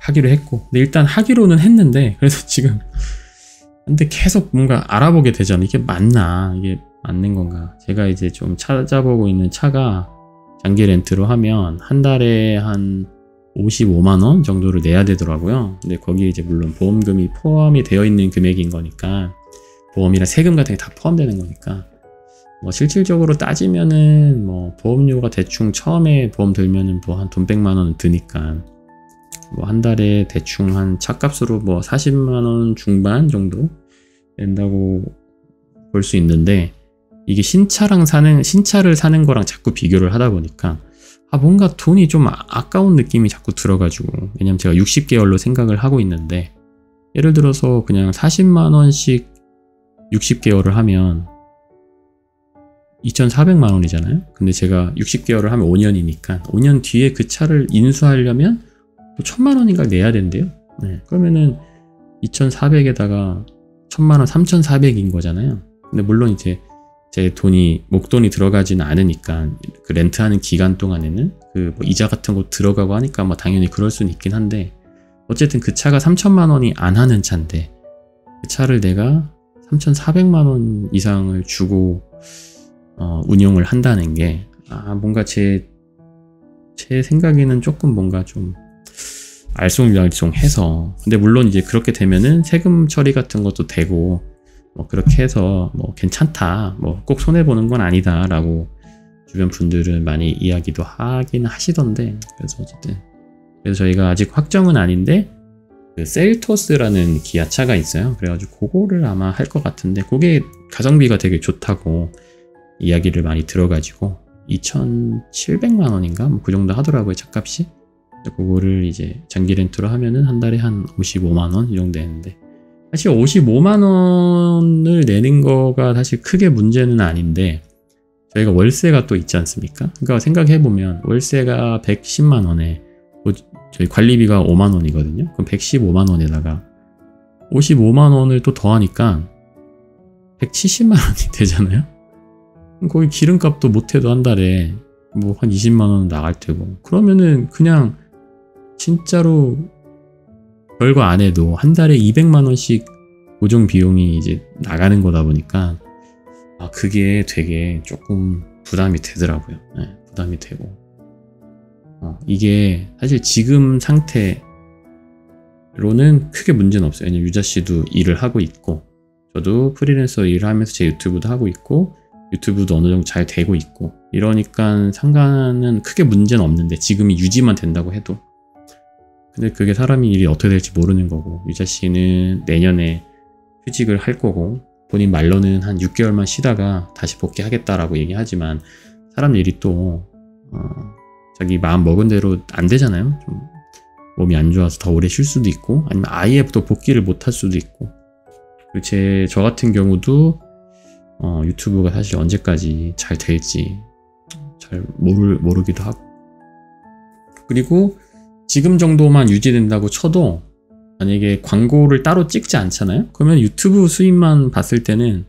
하기로 했고 근데 일단 하기로는 했는데 그래서 지금 근데 계속 뭔가 알아보게 되잖아요. 이게 맞나 이게 맞는 건가 제가 이제 좀 찾아보고 있는 차가 장기 렌트로 하면 한 달에 한 55만원 정도를 내야 되더라고요. 근데 거기에 이제 물론 보험금이 포함이 되어 있는 금액인 거니까 보험이랑 세금 같은 게 다 포함되는 거니까 뭐 실질적으로 따지면은 뭐 보험료가 대충 처음에 보험 들면은 뭐 한 돈 100만 원 드니까 뭐 한 달에 대충 한 차값으로 뭐 40만 원 중반 정도 된다고 볼 수 있는데, 이게 신차를 사는 거랑 자꾸 비교를 하다 보니까 뭔가 돈이 좀 아까운 느낌이 자꾸 들어가지고, 왜냐면 제가 60개월로 생각을 하고 있는데, 예를 들어서 그냥 40만 원씩 60개월을 하면 2,400만 원이잖아요. 근데 제가 60개월을 하면 5년이니까 5년 뒤에 그 차를 인수하려면 또 1,000만 원인가 내야 된대요. 네. 그러면은 2,400에다가 1,000만 원 3,400인 거잖아요. 근데 물론 이제 제 목돈이 들어가지는 않으니까 그 렌트하는 기간 동안에는 그 뭐 이자 같은 거 들어가고 하니까 뭐 당연히 그럴 수는 있긴 한데, 어쨌든 그 차가 3,000만 원이 안 하는 차인데 그 차를 내가 3,400만 원 이상을 주고 운용을 한다는 게 뭔가 제 생각에는 조금 뭔가 좀 알쏭달쏭해서. 근데 물론 이제 그렇게 되면은 세금 처리 같은 것도 되고 뭐 그렇게 해서 뭐 괜찮다, 뭐 꼭 손해 보는 건 아니다라고 주변 분들은 많이 이야기도 하긴 하시던데, 그래서 어쨌든 저희가 아직 확정은 아닌데 그 셀토스라는 기아차가 있어요. 그래가지고 그거를 아마 할 것 같은데, 그게 가성비가 되게 좋다고 이야기를 많이 들어가지고 2,700만 원인가 뭐 그 정도 하더라고요, 차값이. 그거를 이제 장기 렌트로 하면은 한 달에 한 55만 원 이 정도 되는데, 사실 55만 원을 내는 거가 사실 크게 문제는 아닌데, 저희가 월세가 또 있지 않습니까? 그러니까 생각해보면 월세가 110만 원에 저희 관리비가 5만 원이거든요. 그럼 115만 원에다가 55만 원을 또 더하니까 170만 원이 되잖아요. 거기 기름값도 못해도 한 달에 뭐 한 20만 원 나갈 테고, 그러면은 그냥 진짜로 별거 안 해도 한 달에 200만 원씩 고정 비용이 이제 나가는 거다 보니까 그게 되게 조금 부담이 되더라고요. 네, 부담이 되고 이게 사실 지금 상태로는 크게 문제는 없어요. 왜냐면 유자 씨도 일을 하고 있고, 저도 프리랜서 일을 하면서 제 유튜브도 하고 있고, 유튜브도 어느 정도 잘 되고 있고, 이러니까 상관은 크게 문제는 없는데, 지금이 유지만 된다고 해도. 근데 그게 사람이 일이 어떻게 될지 모르는 거고, 유자 씨는 내년에 휴직을 할 거고, 본인 말로는 한 6개월만 쉬다가 다시 복귀하겠다라고 얘기하지만, 사람 일이 또 자기 마음 먹은 대로 안 되잖아요. 좀 몸이 안 좋아서 더 오래 쉴 수도 있고, 아니면 아예 또 복귀를 못 할 수도 있고. 저 같은 경우도 유튜브가 사실 언제까지 잘 될지 잘 모르기도 하고, 그리고 지금 정도만 유지된다고 쳐도 만약에 광고를 따로 찍지 않잖아요. 그러면 유튜브 수입만 봤을 때는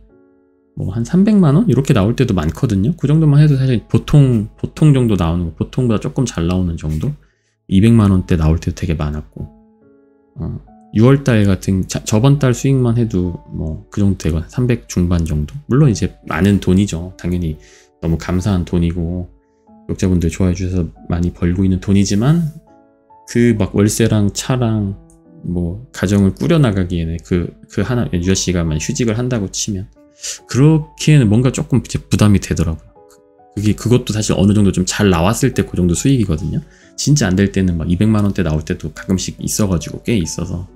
뭐 한 300만 원 이렇게 나올 때도 많거든요. 그 정도만 해도 사실 보통 정도 나오는 거, 보통보다 조금 잘 나오는 정도, 200만 원대 나올 때도 되게 많았고, 6월달 같은 저번 달 수익만 해도 뭐 그 정도 되거나 300 중반 정도. 물론 이제 많은 돈이죠. 당연히 너무 감사한 돈이고 구독자분들 좋아해 주셔서 많이 벌고 있는 돈이지만, 그 막 월세랑 차랑 뭐 가정을 꾸려나가기에는 그 하나, 유자 씨가 만약 휴직을 한다고 치면 그렇기에는 뭔가 조금 이제 부담이 되더라고요. 그것도 사실 어느 정도 좀 잘 나왔을 때 그 정도 수익이거든요. 진짜 안 될 때는 막 200만 원대 나올 때도 가끔씩 있어가지고, 꽤 있어서.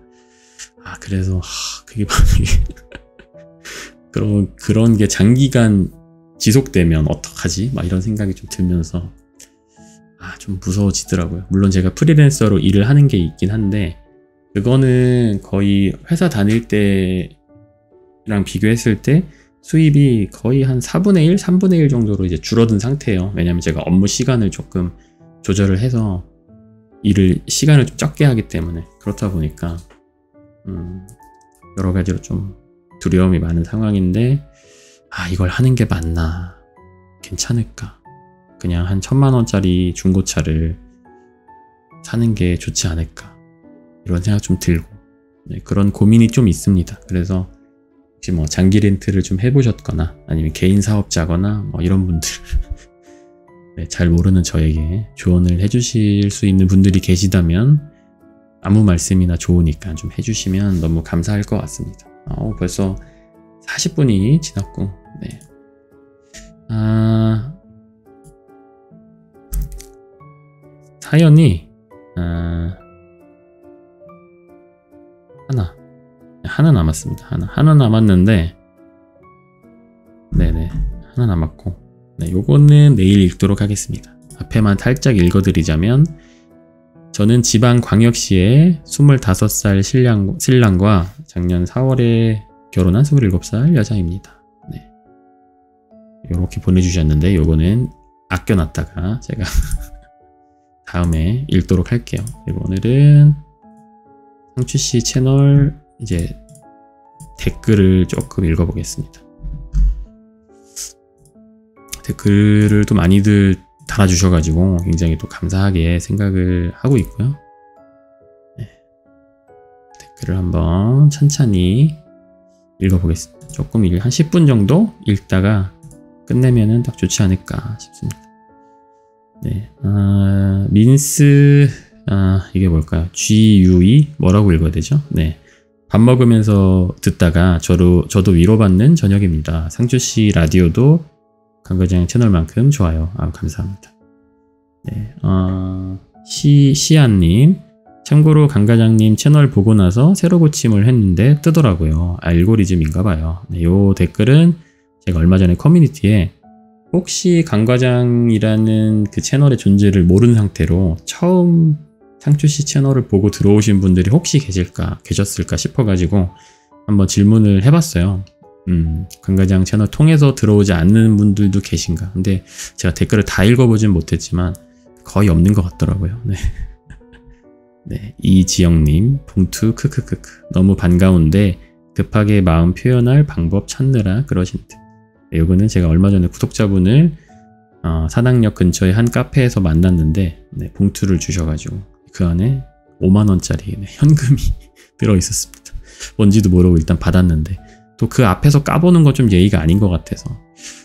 그래서 그게 그런 게 장기간 지속되면 어떡하지? 막 이런 생각이 좀 들면서 좀 무서워지더라고요. 물론 제가 프리랜서로 일을 하는 게 있긴 한데, 그거는 거의 회사 다닐 때랑 비교했을 때 수입이 거의 한 4분의 1, 3분의 1 정도로 이제 줄어든 상태예요. 왜냐면 제가 업무 시간을 조금 조절을 해서 시간을 좀 적게 하기 때문에. 그렇다 보니까 여러 가지로 좀 두려움이 많은 상황인데, 이걸 하는 게 맞나? 괜찮을까? 그냥 한 1,000만 원짜리 중고차를 사는 게 좋지 않을까? 이런 생각 좀 들고, 그런 고민이 좀 있습니다. 그래서 혹시 뭐 장기 렌트를 좀 해보셨거나 아니면 개인 사업자거나 뭐 이런 분들 잘 모르는 저에게 조언을 해주실 수 있는 분들이 계시다면 아무 말씀이나 좋으니까 좀 해주시면 너무 감사할 것 같습니다. 벌써 40분이 지났고, 사연이 하나 남았습니다. 하나 남았는데, 네네, 하나 남았고, 네, 요거는 내일 읽도록 하겠습니다. 앞에만 살짝 읽어드리자면, 저는 지방광역시의 25살 신랑과 작년 4월에 결혼한 27살 여자입니다. 네. 요렇게 보내주셨는데, 요거는 아껴놨다가 제가 다음에 읽도록 할게요. 그리고 오늘은 상추씨 채널 이제 댓글을 조금 읽어보겠습니다. 댓글을 또 많이들 달아주셔가지고 굉장히 또 감사하게 생각을 하고 있고요. 네. 댓글을 한번 천천히 읽어보겠습니다. 조금 한 10분 정도 읽다가 끝내면은 딱 좋지 않을까 싶습니다. 네, 민스, 이게 뭘까요? GUE? 뭐라고 읽어야 되죠? 네. 밥 먹으면서 듣다가 저도 위로받는 저녁입니다. 상추씨 라디오도 강과장 채널만큼 좋아요. 감사합니다. 네, 시안님. 참고로 강과장님 채널 보고 나서 새로 고침을 했는데 뜨더라고요. 알고리즘인가봐요. 네, 요 댓글은 제가 얼마 전에 커뮤니티에 혹시 강과장이라는 그 채널의 존재를 모르는 상태로 처음 상추씨 채널을 보고 들어오신 분들이 혹시 계셨을까 싶어가지고 한번 질문을 해봤어요. 강과장 채널 통해서 들어오지 않는 분들도 계신가? 근데 제가 댓글을 다 읽어보진 못했지만 거의 없는 것 같더라고요. 네. 네, 이지영님, 봉투 크크크크 너무 반가운데 급하게 마음 표현할 방법 찾느라 그러신 듯. 네, 요거는 제가 얼마 전에 구독자분을 사당역 근처의 한 카페에서 만났는데 네, 봉투를 주셔가지고 그 안에 5만원짜리 현금이 들어있었습니다. 뭔지도 모르고 일단 받았는데 또 그 앞에서 까보는 건 좀 예의가 아닌 것 같아서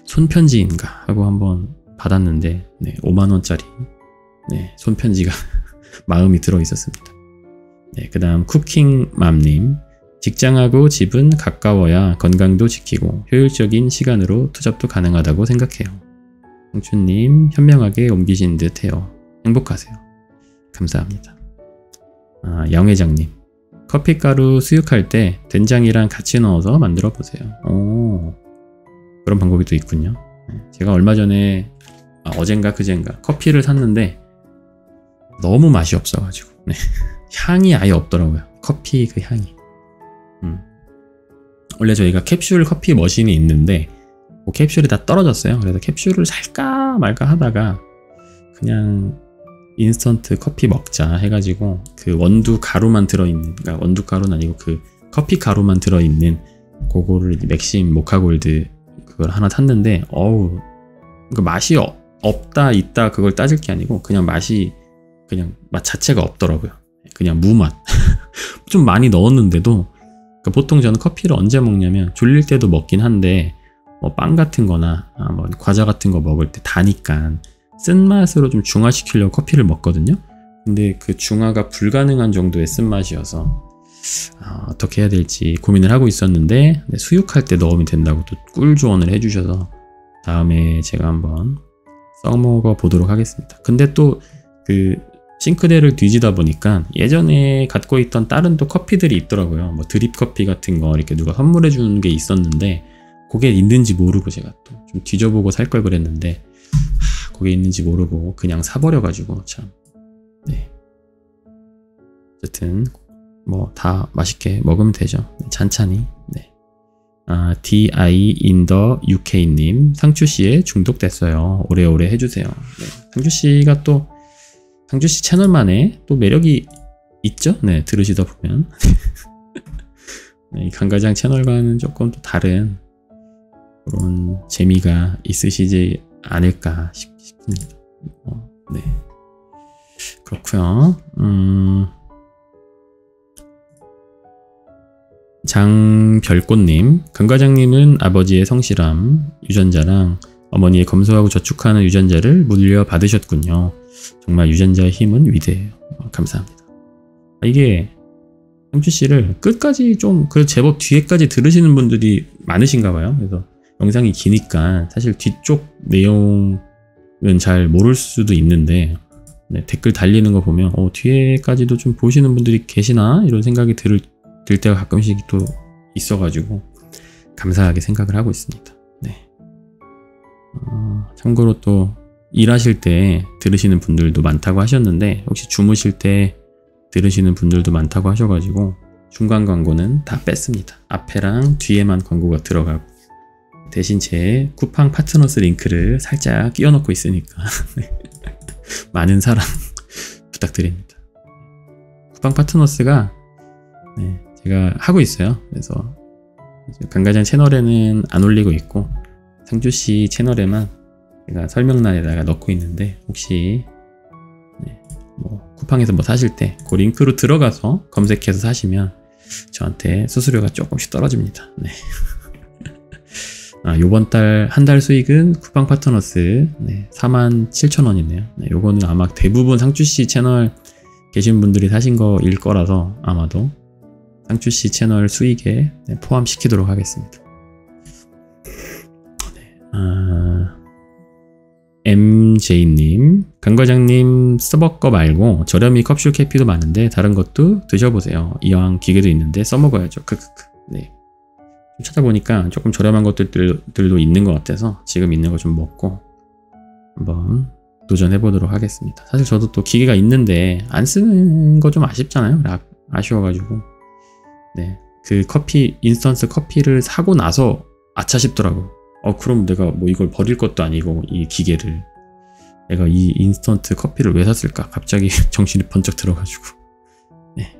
손편지인가 하고 한번 받았는데 네, 5만원짜리 네, 손편지가 마음이 들어있었습니다. 네, 그 다음 쿠킹맘님, 직장하고 집은 가까워야 건강도 지키고 효율적인 시간으로 투잡도 가능하다고 생각해요. 상추님 현명하게 옮기신 듯 해요. 행복하세요. 감사합니다. 영회장님, 커피가루 수육할 때 된장이랑 같이 넣어서 만들어 보세요. 오, 그런 방법이 또 있군요. 제가 얼마 전에 어젠가 그젠가 커피를 샀는데 너무 맛이 없어가지고 네. 향이 아예 없더라고요. 커피 그 향이. 원래 저희가 캡슐 커피 머신이 있는데 그 캡슐이 다 떨어졌어요. 그래서 캡슐을 살까 말까 하다가 그냥 인스턴트 커피 먹자 해가지고 그 원두 가루만 들어있는, 그러니까 원두 가루는 아니고 그 커피 가루만 들어있는 그거를 맥심 모카골드 그걸 하나 샀는데 어우 그 맛이 없다 있다 그걸 따질 게 아니고 그냥 맛이 그냥 맛 자체가 없더라고요. 그냥 무맛. 좀 많이 넣었는데도 그러니까 보통 저는 커피를 언제 먹냐면 졸릴 때도 먹긴 한데 뭐 빵 같은 거나 뭐 과자 같은 거 먹을 때 다니까 쓴맛으로 좀 중화시키려고 커피를 먹거든요. 근데 그 중화가 불가능한 정도의 쓴맛이어서 어떻게 해야 될지 고민을 하고 있었는데 수육할 때 넣으면 된다고 또 꿀 조언을 해주셔서 다음에 제가 한번 써먹어 보도록 하겠습니다. 근데 또 그 싱크대를 뒤지다 보니까 예전에 갖고 있던 다른 또 커피들이 있더라고요. 뭐 드립 커피 같은 거 이렇게 누가 선물해 주는 게 있었는데 그게 있는지 모르고 제가 또 좀 뒤져보고 살 걸 그랬는데 그게 있는지 모르고 그냥 사버려가지고 참. 네. 어쨌든 뭐 다 맛있게 먹으면 되죠. 잔찬히. 네. DI in the UK님, 상추씨에 중독됐어요. 오래오래 해주세요. 네. 상추씨가 또 상추씨 채널만의 또 매력이 있죠? 네, 들으시다 보면. 네, 강과장 채널과는 조금 또 다른 그런 재미가 있으시지 않을까 싶습니다. 네. 그렇고요. 장별꽃님, 강과장님은 아버지의 성실함, 유전자랑 어머니의 검소하고 저축하는 유전자를 물려받으셨군요. 정말 유전자의 힘은 위대해요. 감사합니다. 이게 상추씨를 끝까지 좀 그 제법 뒤에까지 들으시는 분들이 많으신가 봐요. 그래서 영상이 기니까 사실 뒤쪽 내용은 잘 모를 수도 있는데 네, 댓글 달리는 거 보면 뒤에까지도 좀 보시는 분들이 계시나? 이런 생각이 들 때가 가끔씩 또 있어가지고 감사하게 생각을 하고 있습니다. 네. 참고로 또 일하실 때 들으시는 분들도 많다고 하셨는데 혹시 주무실 때 들으시는 분들도 많다고 하셔가지고 중간 광고는 다 뺐습니다. 앞에랑 뒤에만 광고가 들어가고 대신 제 쿠팡 파트너스 링크를 살짝 끼워 넣고 있으니까 많은 사랑 부탁드립니다. 쿠팡 파트너스가 네, 제가 하고 있어요. 그래서 강과장 채널에는 안 올리고 있고 상주씨 채널에만 제가 설명란에다가 넣고 있는데 혹시 네, 뭐 쿠팡에서 뭐 사실 때 그 링크로 들어가서 검색해서 사시면 저한테 수수료가 조금씩 떨어집니다. 네. 요번 달 한 달 수익은 쿠팡 파트너스 네, 47,000원이네요. 네, 요거는 아마 대부분 상추씨 채널 계신 분들이 사신 거일 거라서 아마도 상추씨 채널 수익에 네, 포함시키도록 하겠습니다. 네, MJ님, 강과장님 서버 거 말고 저렴이 컵슐 캐피도 많은데 다른 것도 드셔보세요. 이왕 기계도 있는데 써먹어야죠. 크크크. 네. 찾아보니까 조금 저렴한 것들도 있는 것 같아서 지금 있는 거 좀 먹고 한번 도전해보도록 하겠습니다. 사실 저도 또 기계가 있는데 안 쓰는 거 좀 아쉽잖아요. 아쉬워가지고 네, 그 인스턴트 커피를 사고 나서 아차 싶더라고. 그럼 내가 뭐 이걸 버릴 것도 아니고 이 기계를 내가 이 인스턴트 커피를 왜 샀을까 갑자기 정신이 번쩍 들어가지고 네.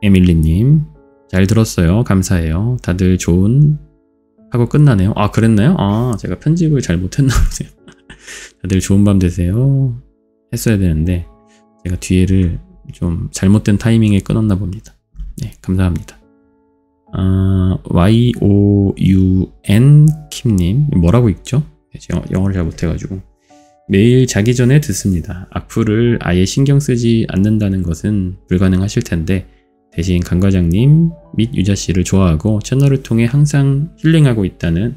초에밀리님 잘 들었어요. 감사해요. 다들 좋은 하고 끝나네요. 그랬나요? 제가 편집을 잘 못했나 보네요. 다들 좋은 밤 되세요. 했어야 되는데 제가 뒤에를 좀 잘못된 타이밍에 끊었나 봅니다. 네, 감사합니다. YOUN 킴님 뭐라고 읽죠? 영어를 잘 못해가지고 매일 자기 전에 듣습니다. 악플을 아예 신경 쓰지 않는다는 것은 불가능하실 텐데 대신 강과장님 및 유자씨를 좋아하고 채널을 통해 항상 힐링하고 있는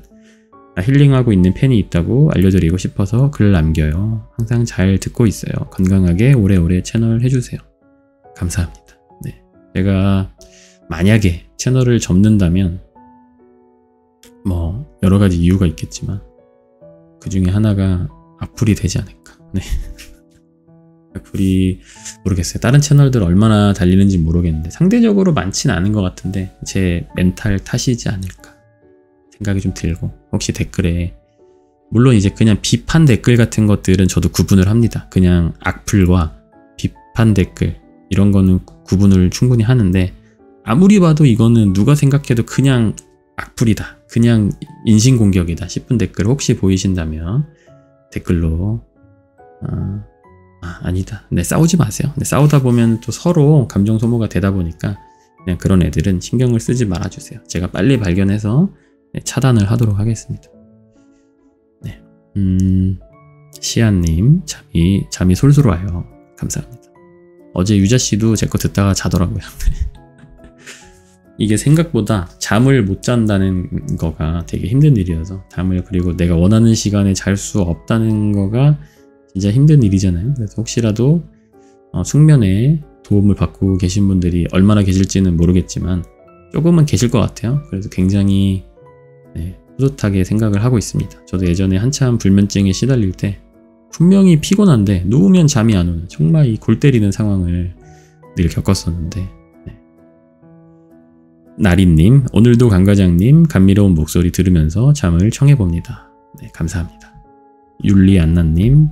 팬이 있다고 알려드리고 싶어서 글 남겨요. 항상 잘 듣고 있어요. 건강하게 오래오래 채널 해주세요. 감사합니다. 네, 제가 만약에 채널을 접는다면 뭐 여러가지 이유가 있겠지만 그 중에 하나가 악플이 되지 않을까. 네. 악플이 모르겠어요. 다른 채널들 얼마나 달리는지 모르겠는데 상대적으로 많지는 않은 것 같은데 제 멘탈 탓이지 않을까 생각이 좀 들고 혹시 댓글에 물론 이제 그냥 비판 댓글 같은 것들은 저도 구분을 합니다. 그냥 악플과 비판 댓글 이런 거는 구분을 충분히 하는데 아무리 봐도 이거는 누가 생각해도 그냥 악플이다. 그냥 인신공격이다 싶은 댓글 혹시 보이신다면 댓글로 아니다. 네, 싸우지 마세요. 네, 싸우다 보면 또 서로 감정 소모가 되다 보니까 그냥 그런 애들은 신경을 쓰지 말아주세요. 제가 빨리 발견해서 네, 차단을 하도록 하겠습니다. 네, 시안님 잠이 솔솔 와요. 감사합니다. 어제 유자씨도 제 거 듣다가 자더라고요. 이게 생각보다 잠을 못 잔다는 거가 되게 힘든 일이어서 그리고 내가 원하는 시간에 잘 수 없다는 거가 진짜 힘든 일이잖아요. 그래서 혹시라도 숙면에 도움을 받고 계신 분들이 얼마나 계실지는 모르겠지만 조금은 계실 것 같아요. 그래서 굉장히 뿌듯하게 생각을 하고 있습니다. 저도 예전에 한참 불면증에 시달릴 때 분명히 피곤한데 누우면 잠이 안 오는 정말 이 골 때리는 상황을 늘 겪었었는데 나리님 오늘도 강과장님 감미로운 목소리 들으면서 잠을 청해봅니다. 네, 감사합니다. 율리안나님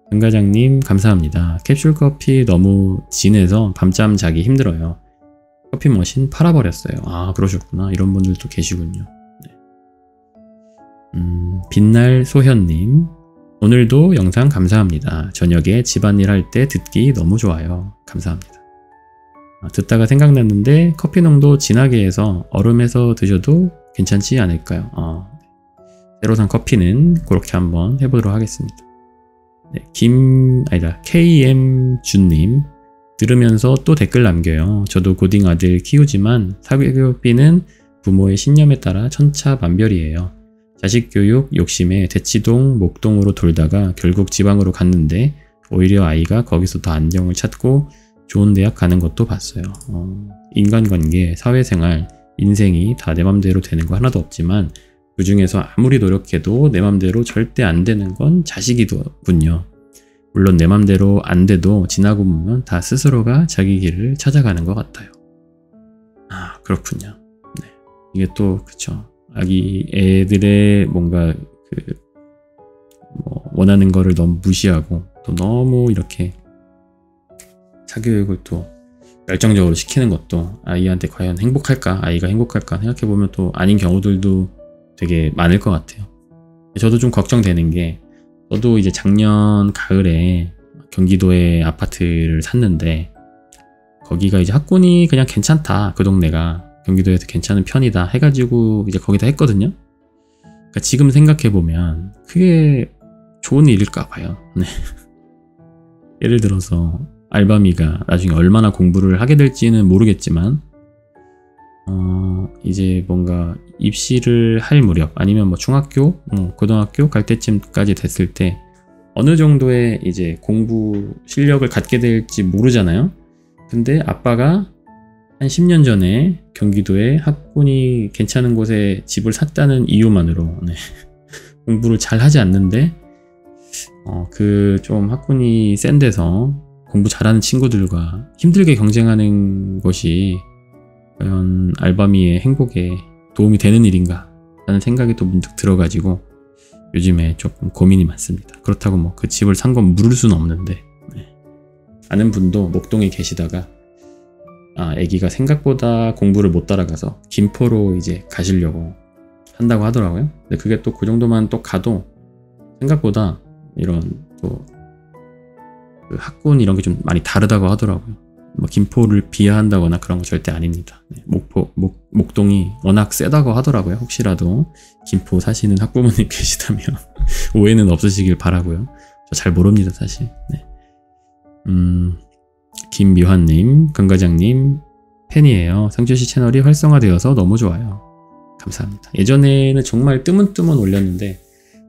강과장님 감사합니다. 캡슐커피 너무 진해서 밤잠 자기 힘들어요. 커피 머신 팔아버렸어요. 그러셨구나. 이런 분들도 계시군요. 네. 빛날 소현님 오늘도 영상 감사합니다. 저녁에 집안일 할 때 듣기 너무 좋아요. 감사합니다. 듣다가 생각났는데 커피 농도 진하게 해서 얼음해서 드셔도 괜찮지 않을까요? 새로 산 커피는 그렇게 한번 해보도록 하겠습니다. 네, KM준님 들으면서 또 댓글 남겨요. 저도 고딩 아들 키우지만 사교육비는 부모의 신념에 따라 천차만별이에요. 자식 교육 욕심에 대치동, 목동으로 돌다가 결국 지방으로 갔는데 오히려 아이가 거기서 더 안정을 찾고 좋은 대학 가는 것도 봤어요. 인간관계, 사회생활, 인생이 다 내 맘대로 되는 거 하나도 없지만 그 중에서 아무리 노력해도 내 맘대로 절대 안 되는 건 자식이더군요. 물론 내 맘대로 안 돼도 지나고 보면 다 스스로가 자기 길을 찾아가는 것 같아요. 아, 그렇군요. 네. 이게 또 그쵸. 아기 애들의 뭔가 원하는 거를 너무 무시하고 또 너무 이렇게 사교육을 또 열정적으로 시키는 것도 아이한테 과연 행복할까? 아이가 행복할까? 생각해보면 또 아닌 경우들도 되게 많을 것 같아요. 저도 좀 걱정되는 게 저도 이제 작년 가을에 경기도에 아파트를 샀는데 거기가 이제 학군이 그냥 괜찮다. 그 동네가 경기도에서 괜찮은 편이다 해가지고 이제 거기다 했거든요. 그러니까 지금 생각해보면 그게 좋은 일일까 봐요. 네. 예를 들어서 알바미가 나중에 얼마나 공부를 하게 될지는 모르겠지만 이제 뭔가 입시를 할 무렵 아니면 뭐 중학교, 고등학교 갈 때쯤까지 됐을 때 어느 정도의 이제 공부 실력을 갖게 될지 모르잖아요. 근데 아빠가 한 10년 전에 경기도에 학군이 괜찮은 곳에 집을 샀다는 이유만으로 공부를 잘 하지 않는데 그 좀 학군이 센 데서 공부 잘하는 친구들과 힘들게 경쟁하는 것이 과연 알바미의 행복에 도움이 되는 일인가 라는 생각이 또 문득 들어가지고 요즘에 조금 고민이 많습니다. 그렇다고 뭐 그 집을 산 건 물을 수는 없는데 아는 분도 목동에 계시다가 아기가 생각보다 공부를 못 따라가서 김포로 이제 가시려고 한다고 하더라고요. 근데 그게 또 그 정도만 또 가도 생각보다 이런 또 그 학군 이런 게 좀 많이 다르다고 하더라고요. 뭐 김포를 비하한다거나 그런 거 절대 아닙니다. 목동이 워낙 세다고 하더라고요. 혹시라도 김포 사시는 학부모님 계시다면 오해는 없으시길 바라고요. 저 잘 모릅니다 사실. 네. 김미환님, 강과장님 팬이에요. 상주씨 채널이 활성화되어서 너무 좋아요. 감사합니다. 예전에는 정말 뜨문뜨문 올렸는데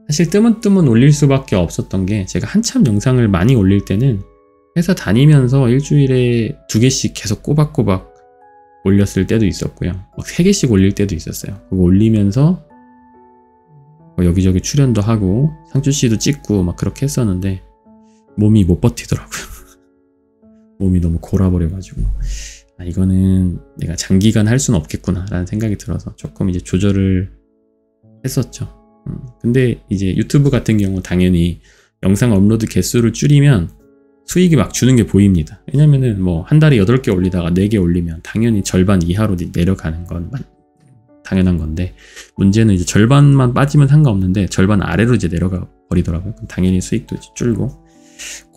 사실 뜨문뜨문 올릴 수밖에 없었던 게 제가 한참 영상을 많이 올릴 때는 회사 다니면서 일주일에 2개씩 계속 꼬박꼬박 올렸을 때도 있었고요. 막 3개씩 올릴 때도 있었어요. 그거 올리면서 여기저기 출연도 하고 상주씨도 찍고 막 그렇게 했었는데 몸이 못 버티더라고요. 몸이 너무 골아버려가지고 이거는 내가 장기간 할 수는 없겠구나 라는 생각이 들어서 조금 이제 조절을 했었죠. 근데 이제 유튜브 같은 경우 당연히 영상 업로드 개수를 줄이면 수익이 막 주는 게 보입니다. 왜냐면은 뭐 한 달에 8개 올리다가 4개 올리면 당연히 절반 이하로 내려가는 건 당연한 건데 문제는 이제 절반만 빠지면 상관없는데 절반 아래로 이제 내려가 버리더라고요. 그럼 당연히 수익도 이제 줄고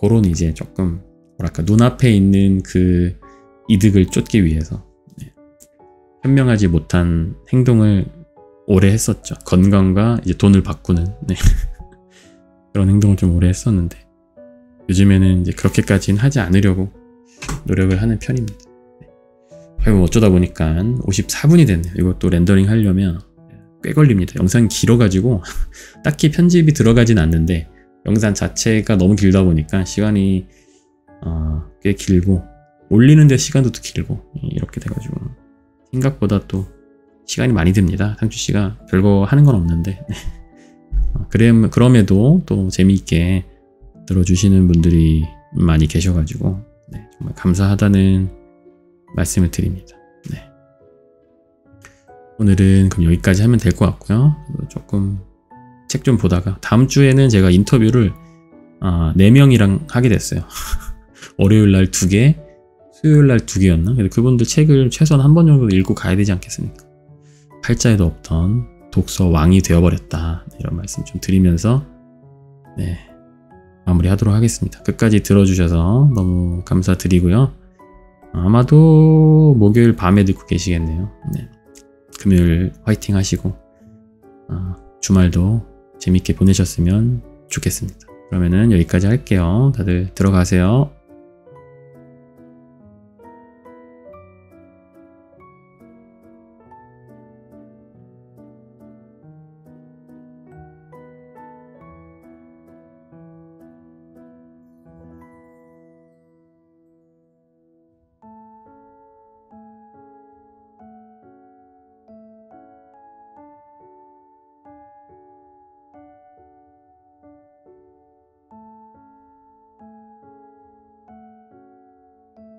그런 이제 조금 뭐랄까 눈앞에 있는 그 이득을 쫓기 위해서 현명하지 못한 행동을 오래 했었죠. 건강과 이제 돈을 바꾸는 그런 행동을 좀 오래 했었는데 요즘에는 이제 그렇게까지는 하지 않으려고 노력을 하는 편입니다. 아이고 어쩌다 보니까 54분이 됐네요. 이것도 렌더링 하려면 꽤 걸립니다. 영상이 길어가지고 딱히 편집이 들어가진 않는데 영상 자체가 너무 길다 보니까 시간이 꽤 길고 올리는 데 시간도 더 길고 이렇게 돼가지고 생각보다 또 시간이 많이 듭니다. 상주씨가 별거 하는 건 없는데 그럼에도 또 재미있게 들어주시는 분들이 많이 계셔가지고 정말 감사하다는 말씀을 드립니다. 오늘은 그럼 여기까지 하면 될 것 같고요. 조금 책 좀 보다가 다음 주에는 제가 인터뷰를 4명이랑 하게 됐어요. 월요일날 2개, 수요일날 2개였나? 그래서 그분들 책을 최소한 한 번 정도 읽고 가야 되지 않겠습니까? 팔자에도 없던 독서 왕이 되어버렸다. 이런 말씀 좀 드리면서 마무리하도록 하겠습니다. 끝까지 들어주셔서 너무 감사드리고요. 아마도 목요일 밤에 듣고 계시겠네요. 금요일 화이팅 하시고 주말도 재밌게 보내셨으면 좋겠습니다. 그러면은 여기까지 할게요. 다들 들어가세요.